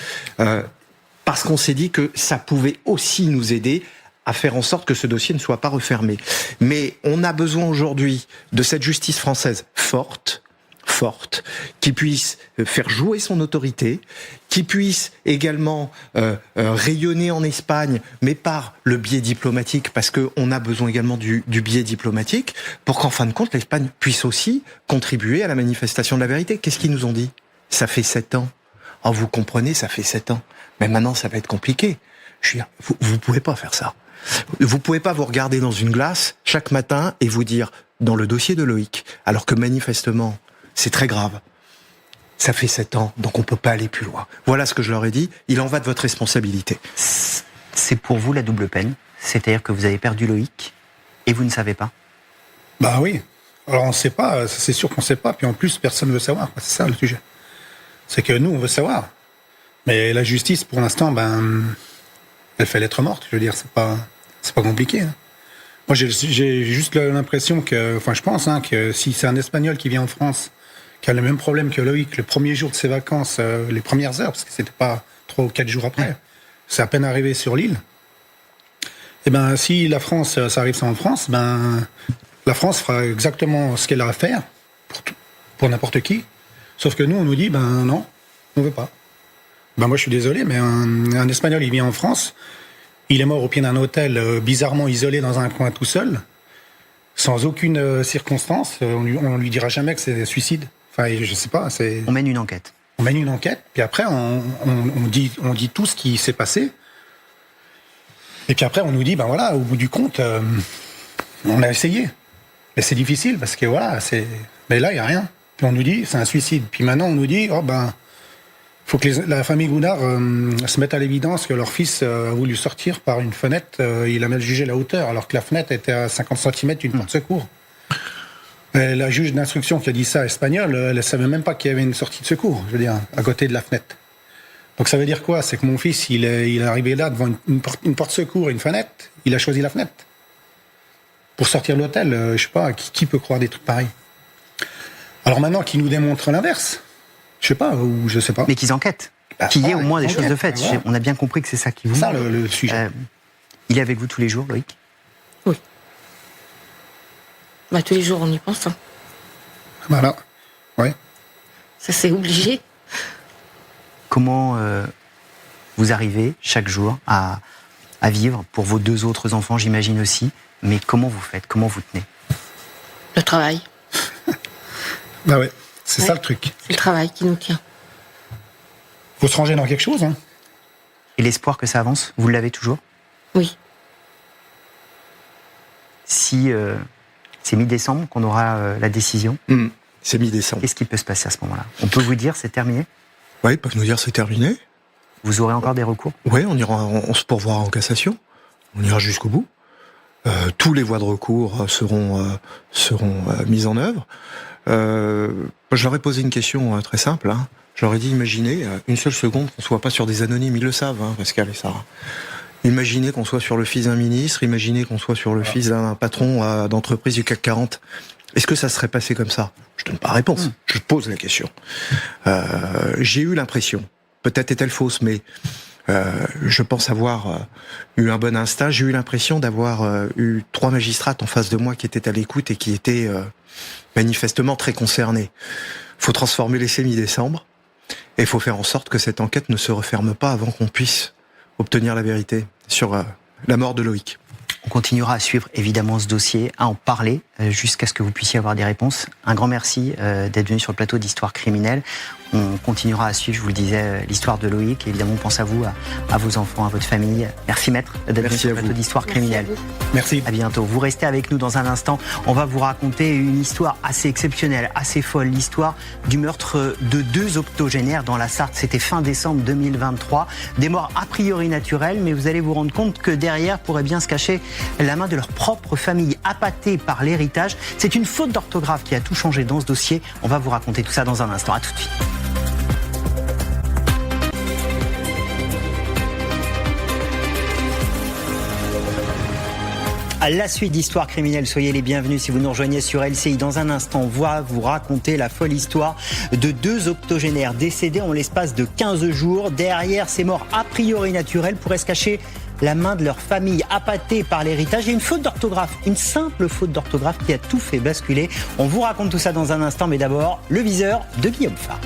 [SPEAKER 5] parce qu'on s'est dit que ça pouvait aussi nous aider à faire en sorte que ce dossier ne soit pas refermé. Mais on a besoin aujourd'hui de cette justice française forte, qui puisse faire jouer son autorité, qui puisse également rayonner en Espagne, mais par le biais diplomatique, parce qu'on a besoin également du biais diplomatique, pour qu'en fin de compte, l'Espagne puisse aussi contribuer à la manifestation de la vérité. Qu'est-ce qu'ils nous ont dit? Ça fait 7 ans. Oh, vous comprenez, ça fait 7 ans. Mais maintenant, ça va être compliqué. Je veux dire, vous pouvez pas faire ça. Vous pouvez pas vous regarder dans une glace chaque matin et vous dire, dans le dossier de Loïc, alors que manifestement, c'est très grave. Ça fait 7 ans, donc on peut pas aller plus loin. Voilà ce que je leur ai dit. Il en va de votre responsabilité.
[SPEAKER 1] C'est pour vous la double peine. C'est-à-dire que vous avez perdu Loïc et vous ne savez pas?
[SPEAKER 3] Bah oui. Alors on ne sait pas, c'est sûr qu'on ne sait pas. Puis en plus, personne ne veut savoir. C'est ça le sujet. C'est que nous, on veut savoir. Mais la justice, pour l'instant, elle fait lettre morte. Je veux dire, c'est pas compliqué. Moi, j'ai juste l'impression que, je pense que si c'est un Espagnol qui vient en France, qui a le même problème que Loïc, le premier jour de ses vacances, les premières heures, parce que c'était pas 3 ou 4 jours après, c'est à peine arrivé sur l'île. Et si la France, ça arrive ça en France, la France fera exactement ce qu'elle a à faire pour n'importe qui. Sauf que nous, on nous dit, non, on veut pas. Moi, je suis désolé, mais un Espagnol, il vient en France, il est mort au pied d'un hôtel bizarrement isolé dans un coin tout seul, sans aucune circonstance. On lui dira jamais que c'est suicide. Je sais pas.
[SPEAKER 1] On mène une enquête.
[SPEAKER 3] On mène une enquête, puis après, on dit tout ce qui s'est passé. Et puis après, on nous dit, ben voilà, au bout du compte, on a essayé. Mais c'est difficile, parce que voilà, mais là, il n'y a rien. Puis on nous dit, c'est un suicide. Puis maintenant, on nous dit, faut que la famille Gounard se mette à l'évidence que leur fils a voulu sortir par une fenêtre. Il a mal jugé la hauteur, alors que la fenêtre était à 50 cm d'une porte de secours. Et la juge d'instruction qui a dit ça, espagnole, elle ne savait même pas qu'il y avait une sortie de secours, je veux dire, à côté de la fenêtre. Donc ça veut dire quoi? C'est que mon fils, il est arrivé là devant une porte de secours et une fenêtre. Il a choisi la fenêtre. Pour sortir de l'hôtel, je sais pas, qui peut croire des trucs pareils? Alors maintenant qu'ils nous démontrent l'inverse, je sais pas, ou je sais pas.
[SPEAKER 1] Mais qu'ils enquêtent. Qu'il y ait au moins des choses de faites.
[SPEAKER 3] Voilà.
[SPEAKER 1] On a bien compris que c'est ça qui vous
[SPEAKER 3] C'est ça
[SPEAKER 1] manque.
[SPEAKER 3] le sujet.
[SPEAKER 1] Il est avec vous tous les jours, Loïc?
[SPEAKER 4] Oui. Tous les jours, on y pense. Hein.
[SPEAKER 3] Voilà. Ouais.
[SPEAKER 4] Ça, c'est obligé.
[SPEAKER 1] Comment vous arrivez chaque jour à vivre pour vos 2 autres enfants, j'imagine aussi, mais comment vous faites? Comment vous tenez?
[SPEAKER 4] Le travail.
[SPEAKER 3] Bah ouais, c'est ça le truc.
[SPEAKER 4] C'est le travail qui nous tient.
[SPEAKER 3] Faut se ranger dans quelque chose, hein.
[SPEAKER 1] Et l'espoir que ça avance, vous l'avez toujours?
[SPEAKER 4] Oui.
[SPEAKER 1] Si c'est mi-décembre qu'on aura la décision,
[SPEAKER 5] C'est mi-décembre.
[SPEAKER 1] qu'est-ce qui peut se passer à ce moment-là? On peut vous dire c'est terminé?
[SPEAKER 5] Oui, ils peuvent nous dire c'est terminé.
[SPEAKER 1] Vous aurez encore des recours?
[SPEAKER 5] Oui, on se pourvoira en cassation. On ira jusqu'au bout. Tous les voies de recours seront mises en œuvre. Je leur ai posé une question très simple. Hein. Je leur ai dit, imaginez une seule seconde qu'on soit pas sur des anonymes, ils le savent, hein, Pascal et Sarah. Imaginez qu'on soit sur le fils d'un ministre, imaginez qu'on soit sur le fils d'un patron d'entreprise du CAC 40. Est-ce que ça serait passé comme ça? Je donne pas réponse, je pose la question. J'ai eu l'impression, peut-être est-elle fausse, mais je pense avoir eu un bon instinct. J'ai eu l'impression d'avoir eu 3 magistrates en face de moi qui étaient à l'écoute et qui étaient manifestement très concernés. Faut transformer l'essai mi-décembre et il faut faire en sorte que cette enquête ne se referme pas avant qu'on puisse obtenir la vérité sur la mort de Loïc.
[SPEAKER 1] On continuera à suivre évidemment ce dossier, à en parler jusqu'à ce que vous puissiez avoir des réponses. Un grand merci d'être venu sur le plateau d'Histoire criminelle. On continuera à suivre, je vous le disais, l'histoire de Loïc. Et évidemment, on pense à vous, à vos enfants, à votre famille. Merci maître d'être venu sur le plateau d'Histoire criminelle.
[SPEAKER 3] Merci.
[SPEAKER 1] À bientôt. Vous restez avec nous dans un instant. On va vous raconter une histoire assez exceptionnelle, assez folle. L'histoire du meurtre de 2 octogénaires dans la Sarthe. C'était fin décembre 2023. Des morts a priori naturelles, mais vous allez vous rendre compte que derrière pourrait bien se cacher la main de leur propre famille, appâtée par l'héritage. C'est une faute d'orthographe qui a tout changé dans ce dossier. On va vous raconter tout ça dans un instant. À tout de suite. À la suite d'Histoire criminelle, soyez les bienvenus si vous nous rejoignez sur LCI. Dans un instant, on va vous raconter la folle histoire de 2 octogénaires décédés en l'espace de 15 jours. Derrière ces morts a priori naturelles pourrait se cacher la main de leur famille, appâtée par l'héritage. Il y a une faute d'orthographe, une simple faute d'orthographe qui a tout fait basculer. On vous raconte tout ça dans un instant, mais d'abord, le viseur de Guillaume Farb.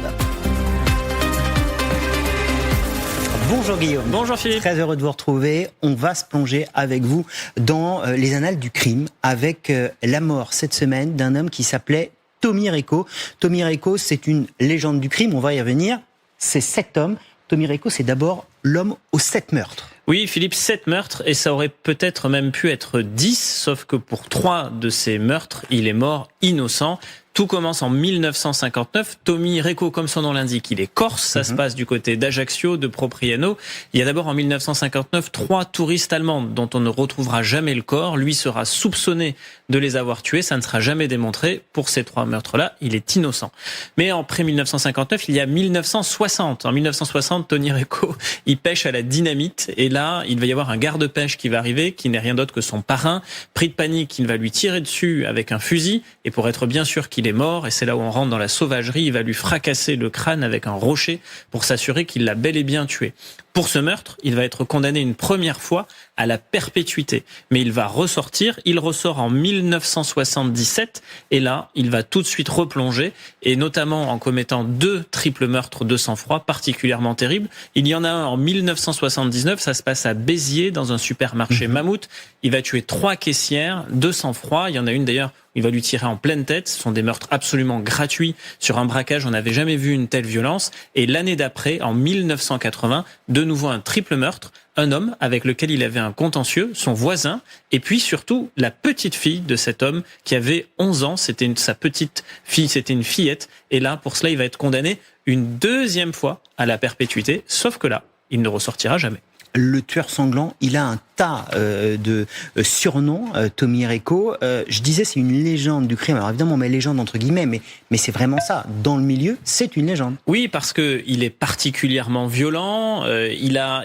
[SPEAKER 1] Bonjour Guillaume.
[SPEAKER 6] Bonjour Philippe.
[SPEAKER 1] Très heureux de vous retrouver. On va se plonger avec vous dans les annales du crime avec la mort cette semaine d'un homme qui s'appelait Tommy Recco. Tommy Recco, c'est une légende du crime, on va y revenir. C'est 7 hommes. Tommy Recco, c'est d'abord l'homme aux 7 meurtres.
[SPEAKER 6] Oui, Philippe, 7 meurtres, et ça aurait peut-être même pu être 10, sauf que pour 3 de ces meurtres, il est mort innocent. Tout commence en 1959. Tommy Recco, comme son nom l'indique, il est corse. Ça se passe du côté d'Ajaccio, de Propriano. Il y a d'abord en 1959 3 touristes allemandes dont on ne retrouvera jamais le corps. Lui sera soupçonné de les avoir tués. Ça ne sera jamais démontré. Pour ces 3 meurtres-là, il est innocent. Mais après 1959, il y a 1960. En 1960, Tommy Recco, il pêche à la dynamite. Et là, il va y avoir un garde-pêche qui va arriver, qui n'est rien d'autre que son parrain. Pris de panique, il va lui tirer dessus avec un fusil. Et pour être bien sûr qu'il est mort, et c'est là où on rentre dans la sauvagerie, il va lui fracasser le crâne avec un rocher pour s'assurer qu'il l'a bel et bien tué. Pour ce meurtre, il va être condamné une première fois à la perpétuité. Mais il va ressortir. Il ressort en 1977. Et là, il va tout de suite replonger. Et notamment en commettant 2 triples meurtres de sang-froid particulièrement terribles. Il y en a un en 1979. Ça se passe à Béziers, dans un supermarché Mammouth. Il va tuer 3 caissières de sang-froid. Il y en a une d'ailleurs, il va lui tirer en pleine tête. Ce sont des meurtres absolument gratuits sur un braquage. On n'avait jamais vu une telle violence. Et l'année d'après, en 1980, de nouveau un triple meurtre. Un homme avec lequel il avait un contentieux, son voisin, et puis surtout la petite fille de cet homme qui avait 11 ans. C'était sa petite fille, c'était une fillette. Et là, pour cela, il va être condamné une 2e fois à la perpétuité. Sauf que là, il ne ressortira jamais.
[SPEAKER 1] Le tueur sanglant, il a un tas de surnoms, Tommy Reco. Je disais, c'est une légende du crime. Alors évidemment, on met légende entre guillemets, mais c'est vraiment ça. Dans le milieu, c'est une légende.
[SPEAKER 6] Oui, parce que il est particulièrement violent. Il a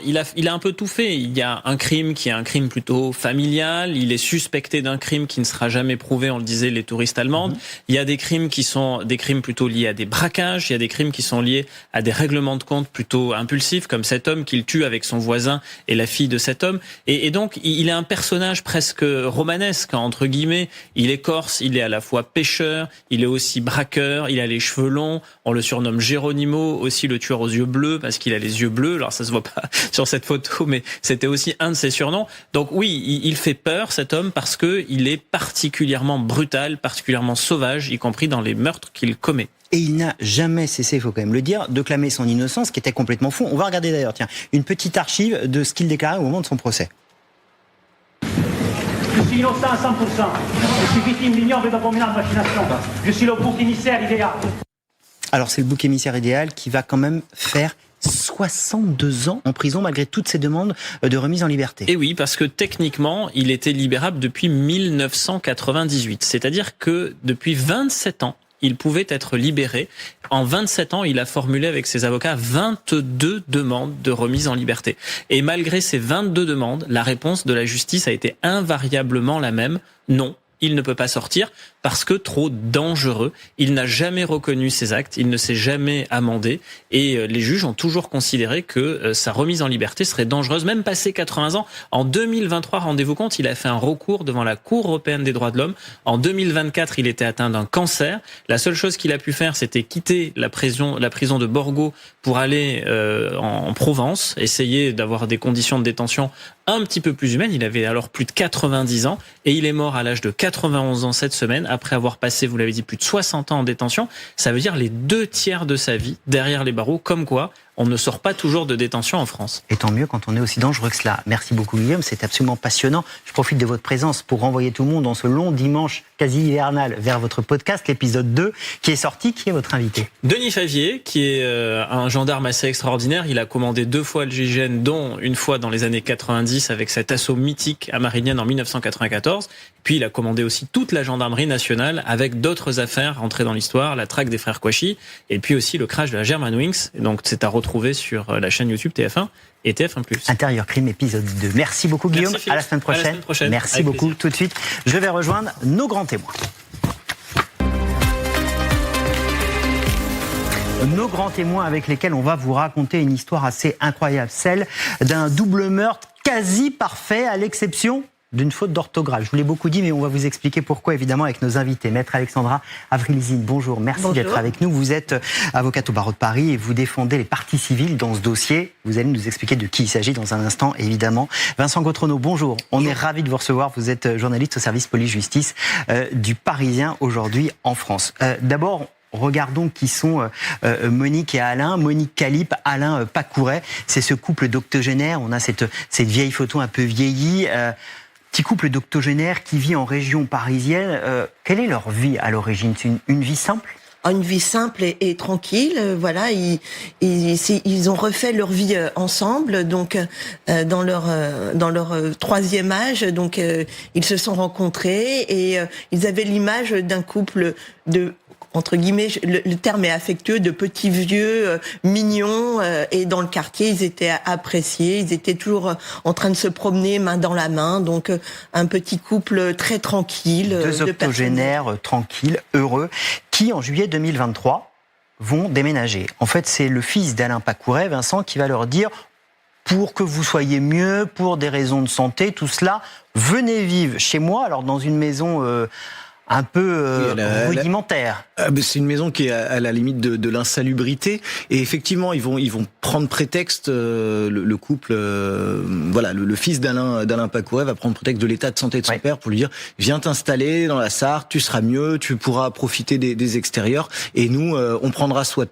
[SPEAKER 6] un peu tout fait. Il y a un crime qui est un crime plutôt familial. Il est suspecté d'un crime qui ne sera jamais prouvé. On le disait, les touristes allemandes. Il y a des crimes qui sont des crimes plutôt liés à des braquages. Il y a des crimes qui sont liés à des règlements de compte plutôt impulsifs, comme cet homme qu'il tue avec son voisin et la fille de cet homme. Et donc, il est un personnage presque romanesque, entre guillemets. Il est corse, il est à la fois pêcheur, il est aussi braqueur, il a les cheveux longs. On le surnomme Geronimo, aussi le tueur aux yeux bleus, parce qu'il a les yeux bleus. Alors, ça se voit pas sur cette photo, mais c'était aussi un de ses surnoms. Donc oui, il fait peur, cet homme, parce que il est particulièrement brutal, particulièrement sauvage, y compris dans les meurtres qu'il commet.
[SPEAKER 1] Et il n'a jamais cessé, il faut quand même le dire, de clamer son innocence, qui était complètement fou. On va regarder d'ailleurs, tiens, une petite archive de ce qu'il déclarait au moment de son procès.
[SPEAKER 7] Je suis innocent à 100%. Je suis victime d'ignoble et d'abominable machination. Je suis le bouc émissaire idéal.
[SPEAKER 1] Alors c'est le bouc émissaire idéal qui va quand même faire 62 ans en prison malgré toutes ces demandes de remise en liberté.
[SPEAKER 6] Et oui, parce que techniquement, il était libérable depuis 1998. C'est-à-dire que depuis 27 ans, il pouvait être libéré. En 27 ans, il a formulé avec ses avocats 22 demandes de remise en liberté. Et malgré ces 22 demandes, la réponse de la justice a été invariablement la même. Non, il ne peut pas sortir parce que trop dangereux. Il n'a jamais reconnu ses actes, il ne s'est jamais amendé. Et les juges ont toujours considéré que sa remise en liberté serait dangereuse, même passé 80 ans. En 2023, rendez-vous compte, il a fait un recours devant la Cour européenne des droits de l'homme. En 2024, il était atteint d'un cancer. La seule chose qu'il a pu faire, c'était quitter la prison de Borgo pour aller en Provence, essayer d'avoir des conditions de détention un petit peu plus humaines. Il avait alors plus de 90 ans et il est mort à l'âge de 91 ans cette semaine, après avoir passé, vous l'avez dit, plus de 60 ans en détention. Ça veut dire les 2/3 de sa vie derrière les barreaux, comme quoi on ne sort pas toujours de détention en France.
[SPEAKER 1] Et tant mieux quand on est aussi dangereux que cela. Merci beaucoup Guillaume, c'est absolument passionnant. Je profite de votre présence pour renvoyer tout le monde en ce long dimanche quasi hivernal vers votre podcast, l'épisode 2, qui est sorti. Qui est votre invité ?
[SPEAKER 6] Denis Favier, qui est un gendarme assez extraordinaire. Il a commandé 2 fois le GIGN, dont une fois dans les années 90 avec cet assaut mythique à Marignane en 1994. Puis il a commandé aussi toute la gendarmerie nationale avec d'autres affaires rentrées dans l'histoire, la traque des frères Kouachi, et puis aussi le crash de la Germanwings. Donc c'est à retrouver sur la chaîne YouTube TF1 et TF1+.
[SPEAKER 1] Intérieur Crime, épisode 2. Merci beaucoup Guillaume,
[SPEAKER 6] Merci,
[SPEAKER 1] à la semaine prochaine.
[SPEAKER 6] À la semaine prochaine.
[SPEAKER 1] Merci
[SPEAKER 6] Avec
[SPEAKER 1] beaucoup.
[SPEAKER 6] plaisir.
[SPEAKER 1] Tout de suite, je vais rejoindre nos grands témoins. Nos grands témoins avec lesquels on va vous raconter une histoire assez incroyable, celle d'un double meurtre quasi parfait à l'exception d'une faute d'orthographe. Je vous l'ai beaucoup dit, mais on va vous expliquer pourquoi, évidemment, avec nos invités. Maître Alexandra Avrilizine, bonjour, merci d'être avec nous. Vous êtes avocate au barreau de Paris et vous défendez les parties civiles dans ce dossier. Vous allez nous expliquer de qui il s'agit dans un instant, évidemment. Vincent Gautrono, bonjour. On est ravis de vous recevoir. Vous êtes journaliste au service police-justice du Parisien aujourd'hui en France. D'abord, regardons qui sont Monique et Alain. Monique Calipe, Alain Pacouret. C'est ce couple d'octogénaires. On a cette vieille photo un peu vieillie. Petit couple d'octogénaires qui vit en région parisienne. Quelle est leur vie à l'origine ? C'est une vie simple ?
[SPEAKER 8] Une vie simple et tranquille. Voilà, ils ont refait leur vie ensemble. Donc, dans leur 3e âge, donc ils se sont rencontrés et ils avaient l'image d'un couple de, entre guillemets, le terme est affectueux, de petits vieux mignons, et dans le quartier ils étaient appréciés, ils étaient toujours en train de se promener main dans la main, donc un petit couple très tranquille.
[SPEAKER 1] 2 octogénaires tranquilles, heureux, qui en juillet 2023 vont déménager. En fait, c'est le fils d'Alain Pacouret, Vincent, qui va leur dire pour que vous soyez mieux, pour des raisons de santé, tout cela. Venez vivre chez moi, alors dans une maison un peu rudimentaire.
[SPEAKER 9] C'est une maison qui est à la limite de l'insalubrité, et effectivement ils vont prendre prétexte, le couple, le fils d'Alain Pacouret va prendre prétexte de l'état de santé de son père pour lui dire viens t'installer dans la Sarthe, tu seras mieux, tu pourras profiter des extérieurs, et nous on prendra soin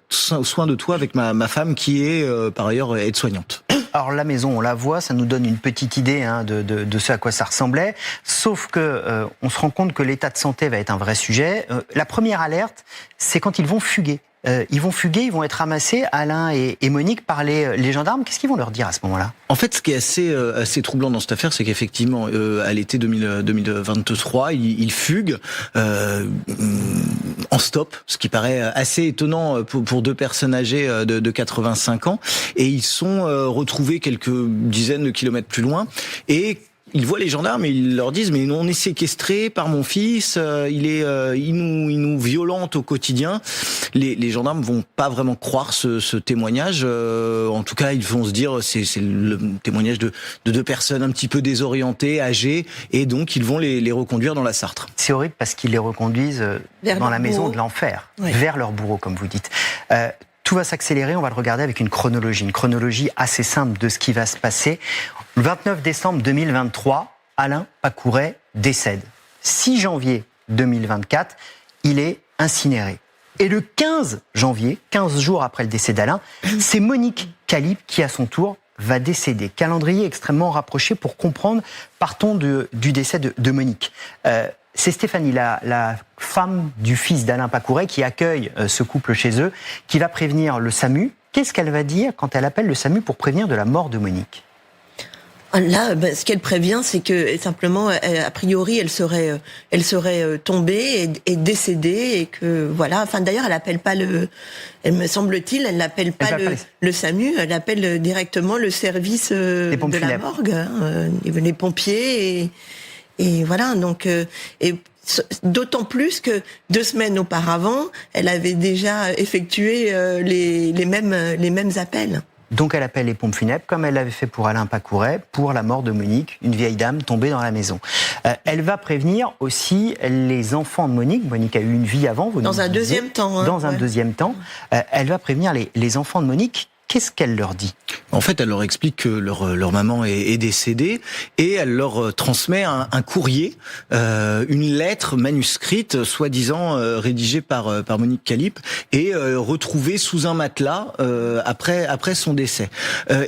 [SPEAKER 9] de toi avec ma femme qui est par ailleurs aide-soignante.
[SPEAKER 1] Alors la maison, on la voit, ça nous donne une petite idée de ce à quoi ça ressemblait. Sauf que on se rend compte que l'état de santé va être un vrai sujet. La première alerte, c'est quand ils vont fuguer. Ils vont être ramassés, Alain et Monique, par les gendarmes. Qu'est-ce qu'ils vont leur dire à ce moment-là ?
[SPEAKER 9] En fait, ce qui est assez troublant dans cette affaire, c'est qu'effectivement, à l'été 2023, ils fuguent en stop, ce qui paraît assez étonnant pour deux personnes âgées de 85 ans, et ils sont retrouvés quelques dizaines de kilomètres plus loin, et ils voient les gendarmes et ils leur disent mais on est séquestrés par mon fils, il nous violente au quotidien. Les gendarmes vont pas vraiment croire ce témoignage. En tout cas, ils vont se dire c'est le témoignage de deux personnes un petit peu désorientées, âgées, et donc ils vont les reconduire dans la Sarthe.
[SPEAKER 1] C'est horrible parce qu'ils les reconduisent dans la maison de l'enfer, vers leur bourreau, comme vous dites. Tout va s'accélérer, on va le regarder avec une chronologie assez simple de ce qui va se passer. Le 29 décembre 2023, Alain Pacouret décède. 6 janvier 2024, il est incinéré. Et le 15 janvier, 15 jours après le décès d'Alain, c'est Monique Calipe qui, à son tour, va décéder. Calendrier extrêmement rapproché pour comprendre, partons du décès de Monique. C'est Stéphanie, la femme du fils d'Alain Pacouret, qui accueille ce couple chez eux, qui va prévenir le SAMU. Qu'est-ce qu'elle va dire quand elle appelle le SAMU pour prévenir de la mort de Monique ?
[SPEAKER 8] Là, ce qu'elle prévient, c'est que simplement, a priori, elle serait tombée et décédée, et que voilà. Enfin, d'ailleurs, elle appelle pas elle me semble-t-il, elle n'appelle pas le SAMU, elle appelle directement le service de la morgue, les pompiers, et voilà. Donc, et d'autant plus que 2 semaines auparavant, elle avait déjà effectué les mêmes appels.
[SPEAKER 1] Donc elle appelle les pompes funèbres, comme elle l'avait fait pour Alain Pacouret, pour la mort de Monique, une vieille dame tombée dans la maison. Elle va prévenir aussi les enfants de Monique. Monique a eu une vie avant. Dans un deuxième temps. Dans un deuxième temps. Elle va prévenir les enfants de Monique. Qu'est-ce qu'elle leur dit ?
[SPEAKER 9] En fait, elle leur explique que leur maman est décédée, et elle leur transmet un courrier, une lettre manuscrite, soi-disant rédigée par Monique Calipe, et retrouvée sous un matelas après son décès.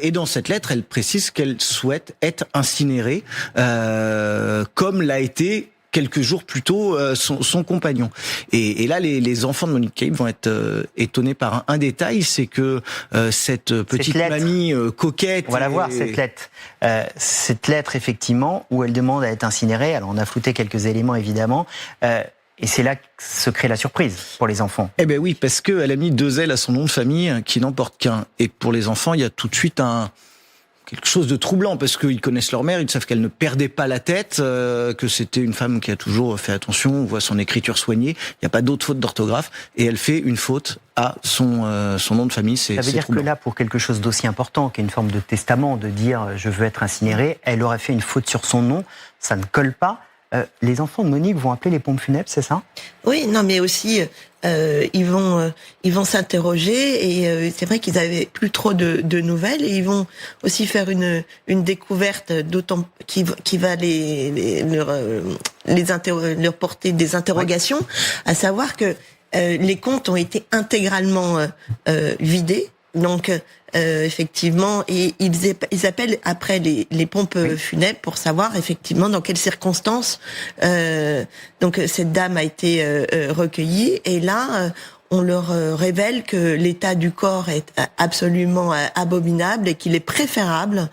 [SPEAKER 9] Et dans cette lettre, elle précise qu'elle souhaite être incinérée, comme l'a été quelques jours plus tôt son compagnon. Et là, les enfants de Monique Calipe vont être étonnés par un détail, c'est que cette petite mamie coquette...
[SPEAKER 1] On va la voir, cette lettre. Cette lettre, effectivement, où elle demande à être incinérée. Alors, on a flouté quelques éléments, évidemment. Et c'est là que se crée la surprise pour les enfants.
[SPEAKER 9] Eh ben oui, parce qu'elle a mis 2 L à son nom de famille, qui n'en porte qu'un. Et pour les enfants, il y a tout de suite quelque chose de troublant, parce qu'ils connaissent leur mère, ils savent qu'elle ne perdait pas la tête, que c'était une femme qui a toujours fait attention, on voit son écriture soignée, il n'y a pas d'autre faute d'orthographe, et elle fait une faute à son nom de famille. Ça veut dire troublant.
[SPEAKER 1] Que là, pour quelque chose d'aussi important, qu'une forme de testament, de dire je veux être incinéré, elle aurait fait une faute sur son nom, ça ne colle pas. Les enfants de Monique vont appeler les pompes funèbres, c'est ça ?
[SPEAKER 8] Oui, non, mais aussi ils vont s'interroger, et c'est vrai qu'ils avaient plus trop de nouvelles, et ils vont aussi faire une découverte d'autant qui va leur porter des interrogations, à savoir que les comptes ont été intégralement vidés. Donc, effectivement, et ils appellent après les pompes funèbres pour savoir effectivement dans quelles circonstances donc cette dame a été recueillie. Et là, on leur révèle que l'état du corps est absolument abominable, et qu'il est préférable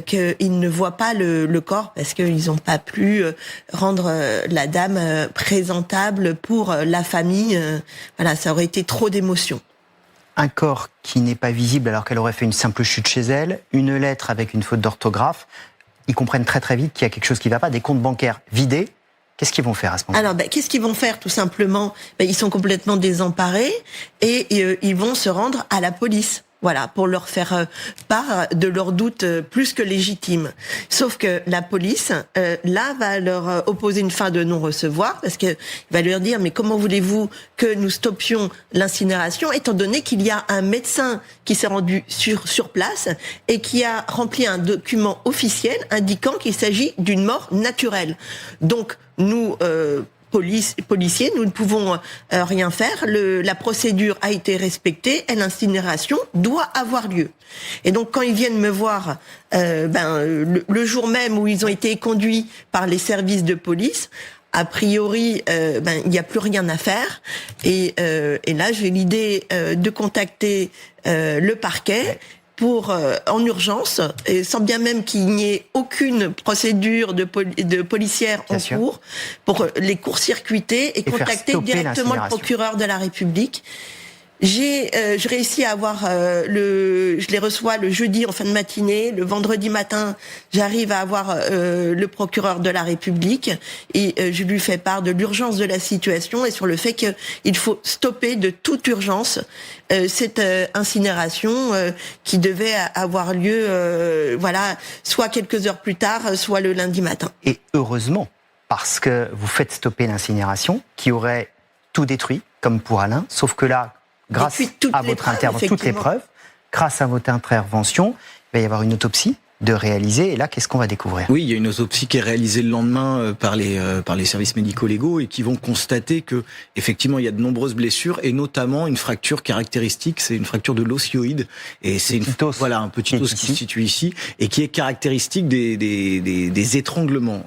[SPEAKER 8] qu'ils ne voient pas le corps, parce qu'ils n'ont pas pu rendre la dame présentable pour la famille. Voilà, ça aurait été trop d'émotions.
[SPEAKER 1] Un corps qui n'est pas visible alors qu'elle aurait fait une simple chute chez elle, une lettre avec une faute d'orthographe. Ils comprennent très très vite qu'il y a quelque chose qui ne va pas, des comptes bancaires vidés. Qu'est-ce qu'ils vont faire à ce moment-là ?
[SPEAKER 8] Alors, qu'est-ce qu'ils vont faire, tout simplement ? Ils sont complètement désemparés, et ils vont se rendre à la police. Voilà, pour leur faire part de leurs doutes plus que légitimes. Sauf que la police, là, va leur opposer une fin de non-recevoir, parce que va leur dire, mais comment voulez-vous que nous stoppions l'incinération, étant donné qu'il y a un médecin qui s'est rendu sur place et qui a rempli un document officiel indiquant qu'il s'agit d'une mort naturelle. Donc, nous... policiers, nous ne pouvons rien faire. La procédure a été respectée et l'incinération doit avoir lieu. Et donc, quand ils viennent me voir le jour même où ils ont été conduits par les services de police, a priori, il n'y a plus rien à faire. Et là, j'ai l'idée de contacter le parquet pour en urgence, et sans bien même qu'il n'y ait aucune procédure de policière en cours, pour les court-circuiter et contacter directement le procureur de la République. J'ai réussi à avoir je les reçois le jeudi en fin de matinée, le vendredi matin, j'arrive à avoir le procureur de la République et je lui fais part de l'urgence de la situation et sur le fait qu'il faut stopper de toute urgence cette incinération qui devait avoir lieu soit quelques heures plus tard, soit le lundi matin.
[SPEAKER 1] Et heureusement, parce que vous faites stopper l'incinération qui aurait tout détruit, comme pour Alain, sauf que là, grâce à votre intervention, toutes les preuves, grâce à votre intervention, il va y avoir une autopsie de réaliser. Et là, qu'est-ce qu'on va découvrir ?
[SPEAKER 9] Oui, il y a une autopsie qui est réalisée le lendemain par les services médico-légaux et qui vont constater que effectivement il y a de nombreuses blessures et notamment une fracture caractéristique, c'est une fracture de l'osioïde et c'est un petit os qui se situe ici et qui est caractéristique des étranglements.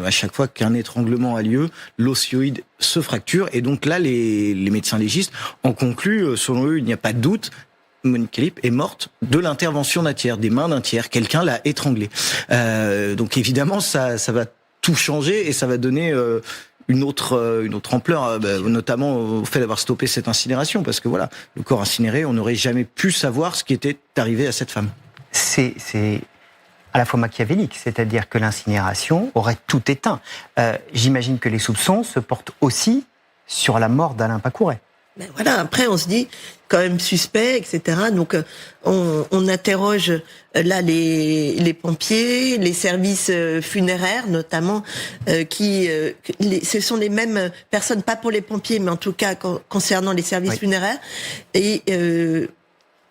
[SPEAKER 9] À chaque fois qu'un étranglement a lieu, l'osioïde se fracture et donc là les médecins légistes en concluent, selon eux, il n'y a pas de doute. Monique Calipe est morte de l'intervention d'un tiers, des mains d'un tiers. Quelqu'un l'a étranglée. Donc évidemment, ça va tout changer et ça va donner une autre ampleur, notamment au fait d'avoir stoppé cette incinération, parce que voilà, le corps incinéré, on n'aurait jamais pu savoir ce qui était arrivé à cette femme.
[SPEAKER 1] C'est à la fois machiavélique, c'est-à-dire que l'incinération aurait tout éteint. J'imagine que les soupçons se portent aussi sur la mort d'Alain Pacouret.
[SPEAKER 8] Ben voilà, après on se dit quand même suspect, etc. Donc on interroge là les pompiers, les services funéraires notamment, ce sont les mêmes personnes, pas pour les pompiers, mais en tout cas concernant les services funéraires. Et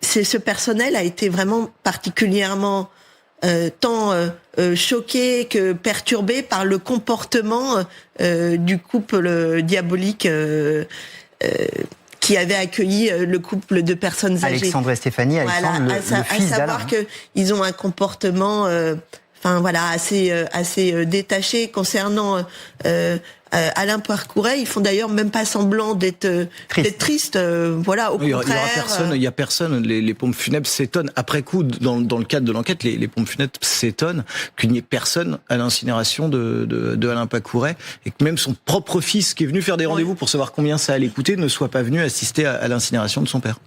[SPEAKER 8] ce personnel a été vraiment particulièrement tant choqué que perturbé par le comportement du couple diabolique. Qui avait accueilli le couple de personnes âgées.
[SPEAKER 1] Alexandre et Stéphanie, Alexandre, le fils d'Alain.
[SPEAKER 8] À savoir qu'ils ont un comportement assez détaché concernant Alain Pacouret. Ils font d'ailleurs même pas semblant d'être tristes. Au contraire.
[SPEAKER 9] Il y a personne. Les pompes funèbres s'étonnent. Après coup, dans le cadre de l'enquête, les pompes funèbres s'étonnent qu'il n'y ait personne à l'incinération de Alain Pacouret et que même son propre fils, qui est venu faire des rendez-vous pour savoir combien ça allait coûter, ne soit pas venu assister à l'incinération de son père.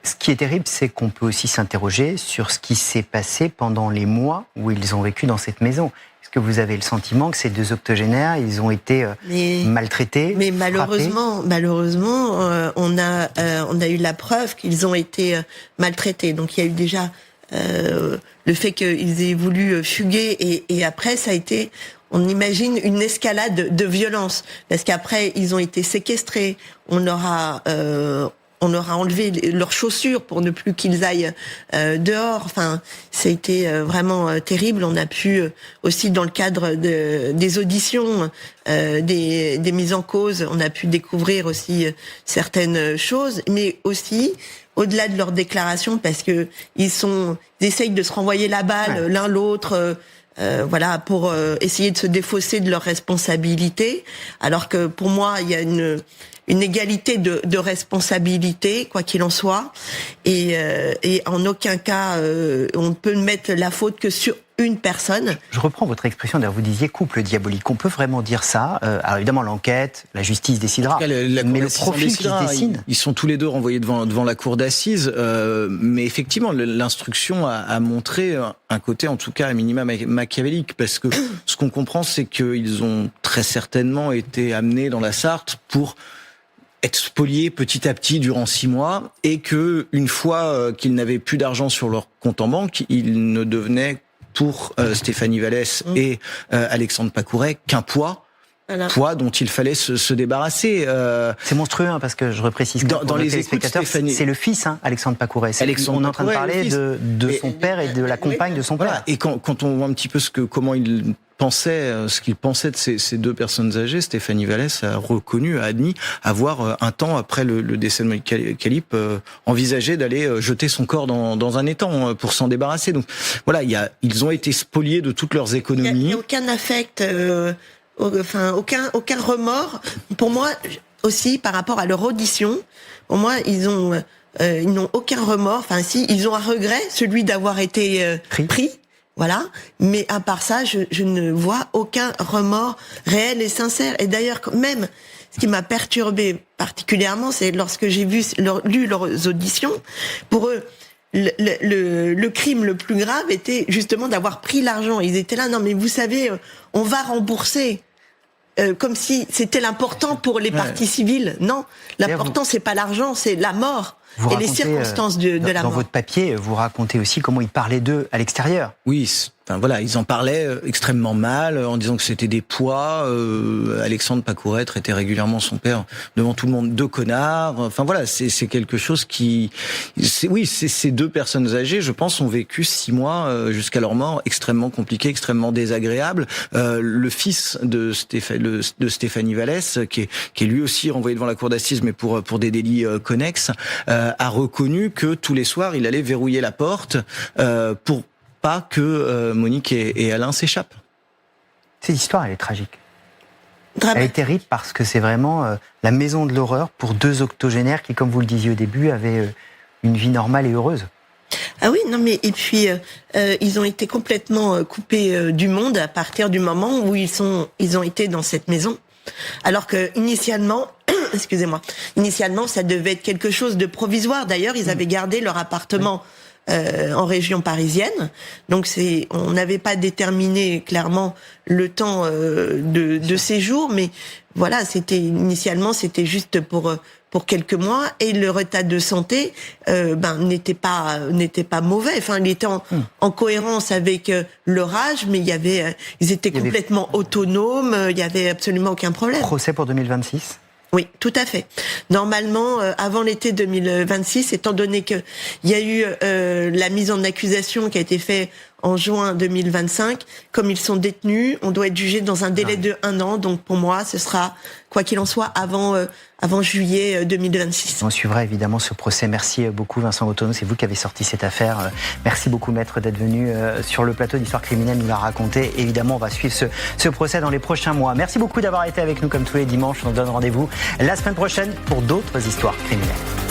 [SPEAKER 1] Ce qui est terrible, c'est qu'on peut aussi s'interroger sur ce qui s'est passé pendant les mois où ils ont vécu dans cette maison. Est-ce que vous avez le sentiment que ces deux octogénaires, ils ont été maltraités,
[SPEAKER 8] mais malheureusement, on a eu la preuve qu'ils ont été maltraités. Donc il y a eu déjà le fait qu'ils aient voulu fuguer et après ça a été, on imagine, une escalade de violence parce qu'après ils ont été séquestrés. On leur a enlevé leurs chaussures pour ne plus qu'ils aillent dehors. Enfin, ça a été vraiment terrible. On a pu aussi, dans le cadre des auditions, des mises en cause, on a pu découvrir aussi certaines choses, mais aussi au-delà de leurs déclarations, parce que ils essayent de se renvoyer la balle l'un l'autre. Pour essayer de se défausser de leurs responsabilités, alors que pour moi, il y a une égalité de responsabilité, quoi qu'il en soit, et en aucun cas on ne peut mettre la faute que sur une personne.
[SPEAKER 1] Je reprends votre expression, d'ailleurs vous disiez couple diabolique. On peut vraiment dire ça. Alors évidemment l'enquête, la justice décidera, mais le profil qui se dessine.
[SPEAKER 9] Ils sont tous les deux renvoyés devant la cour d'assises, mais effectivement l'instruction a montré un côté en tout cas à minima machiavélique, parce que ce qu'on comprend c'est qu'ils ont très certainement été amenés dans la Sarthe pour être spoliés petit à petit durant 6 mois, et que une fois qu'ils n'avaient plus d'argent sur leur compte en banque, ils ne devenaient pour Stéphanie Vallès et Alexandre Pacouret qu'un poids.
[SPEAKER 8] Voilà.
[SPEAKER 9] Poids dont il fallait se débarrasser.
[SPEAKER 1] C'est monstrueux, hein, parce que je reprécise
[SPEAKER 9] dans les
[SPEAKER 1] téléspectateurs,
[SPEAKER 9] Stéphanie...
[SPEAKER 1] c'est le fils, hein, Alexandre Pacouret. On est en train de parler de son père et de la compagne de son père.
[SPEAKER 9] Et quand on voit un petit peu comment il pensait, ce qu'il pensait de ces deux personnes âgées, Stéphanie Vallès a admis avoir un temps après le décès de Monique Calipe envisagé d'aller jeter son corps dans un étang pour s'en débarrasser. Donc voilà, ils ont été spoliés de toutes leurs économies.
[SPEAKER 8] Il n'y a aucun affect. Enfin, aucun remords. Pour moi, aussi, par rapport à leur audition, pour moi, ils n'ont aucun remords. Enfin, si, ils ont un regret, celui d'avoir été pris. Voilà. Mais à part ça, je ne vois aucun remords réel et sincère. Et d'ailleurs, même, ce qui m'a perturbé particulièrement, c'est lorsque j'ai lu leurs auditions. Pour eux, le crime le plus grave était justement d'avoir pris l'argent. Ils étaient là, non mais vous savez, on va rembourser. Comme si c'était l'important pour les parties civiles. Non, l'important c'est pas l'argent, c'est la mort et les circonstances de la mort.
[SPEAKER 1] Dans votre papier, vous racontez aussi comment ils parlaient d'eux à l'extérieur.
[SPEAKER 9] Oui, enfin voilà, ils en parlaient extrêmement mal, en disant que c'était des poids. Alexandre Pacouret traitait régulièrement son père devant tout le monde de connard. Enfin voilà, c'est quelque chose qui... ces deux personnes âgées, je pense, ont vécu 6 mois jusqu'à leur mort extrêmement compliqués, extrêmement désagréables. Le fils de Stéphanie Vallès, qui est lui aussi renvoyé devant la cour d'assises, mais pour des délits connexes, a reconnu que tous les soirs, il allait verrouiller la porte pour pas que Monique et Alain s'échappent.
[SPEAKER 1] Cette histoire, elle est tragique. Elle est terrible parce que c'est vraiment la maison de l'horreur pour 2 octogénaires qui, comme vous le disiez au début, avaient une vie normale et heureuse.
[SPEAKER 8] Ah oui, non mais et puis ils ont été complètement coupés du monde à partir du moment où ils ont été dans cette maison. Alors que initialement, ça devait être quelque chose de provisoire. D'ailleurs, ils avaient gardé leur appartement en région parisienne. Donc on n'avait pas déterminé clairement le temps de séjour, mais voilà, initialement c'était juste pour quelques mois, et leur état de santé n'était pas mauvais. Enfin, il était en cohérence avec leur âge, mais ils étaient complètement autonomes. Il y avait absolument aucun problème.
[SPEAKER 1] Procès pour 2026.
[SPEAKER 8] Oui, tout à fait. Normalement, avant l'été 2026, étant donné que il y a eu la mise en accusation qui a été faite en juin 2025, comme ils sont détenus, on doit être jugé dans un délai de 1 an. Donc pour moi, ce sera, quoi qu'il en soit, avant juillet 2026.
[SPEAKER 1] On suivra évidemment ce procès. Merci beaucoup Vincent Gautonneau, c'est vous qui avez sorti cette affaire. Merci beaucoup maître d'être venu sur le plateau d'Histoire criminelle nous la raconter. Évidemment, on va suivre ce procès dans les prochains mois. Merci beaucoup d'avoir été avec nous comme tous les dimanches. On se donne rendez-vous la semaine prochaine pour d'autres histoires criminelles.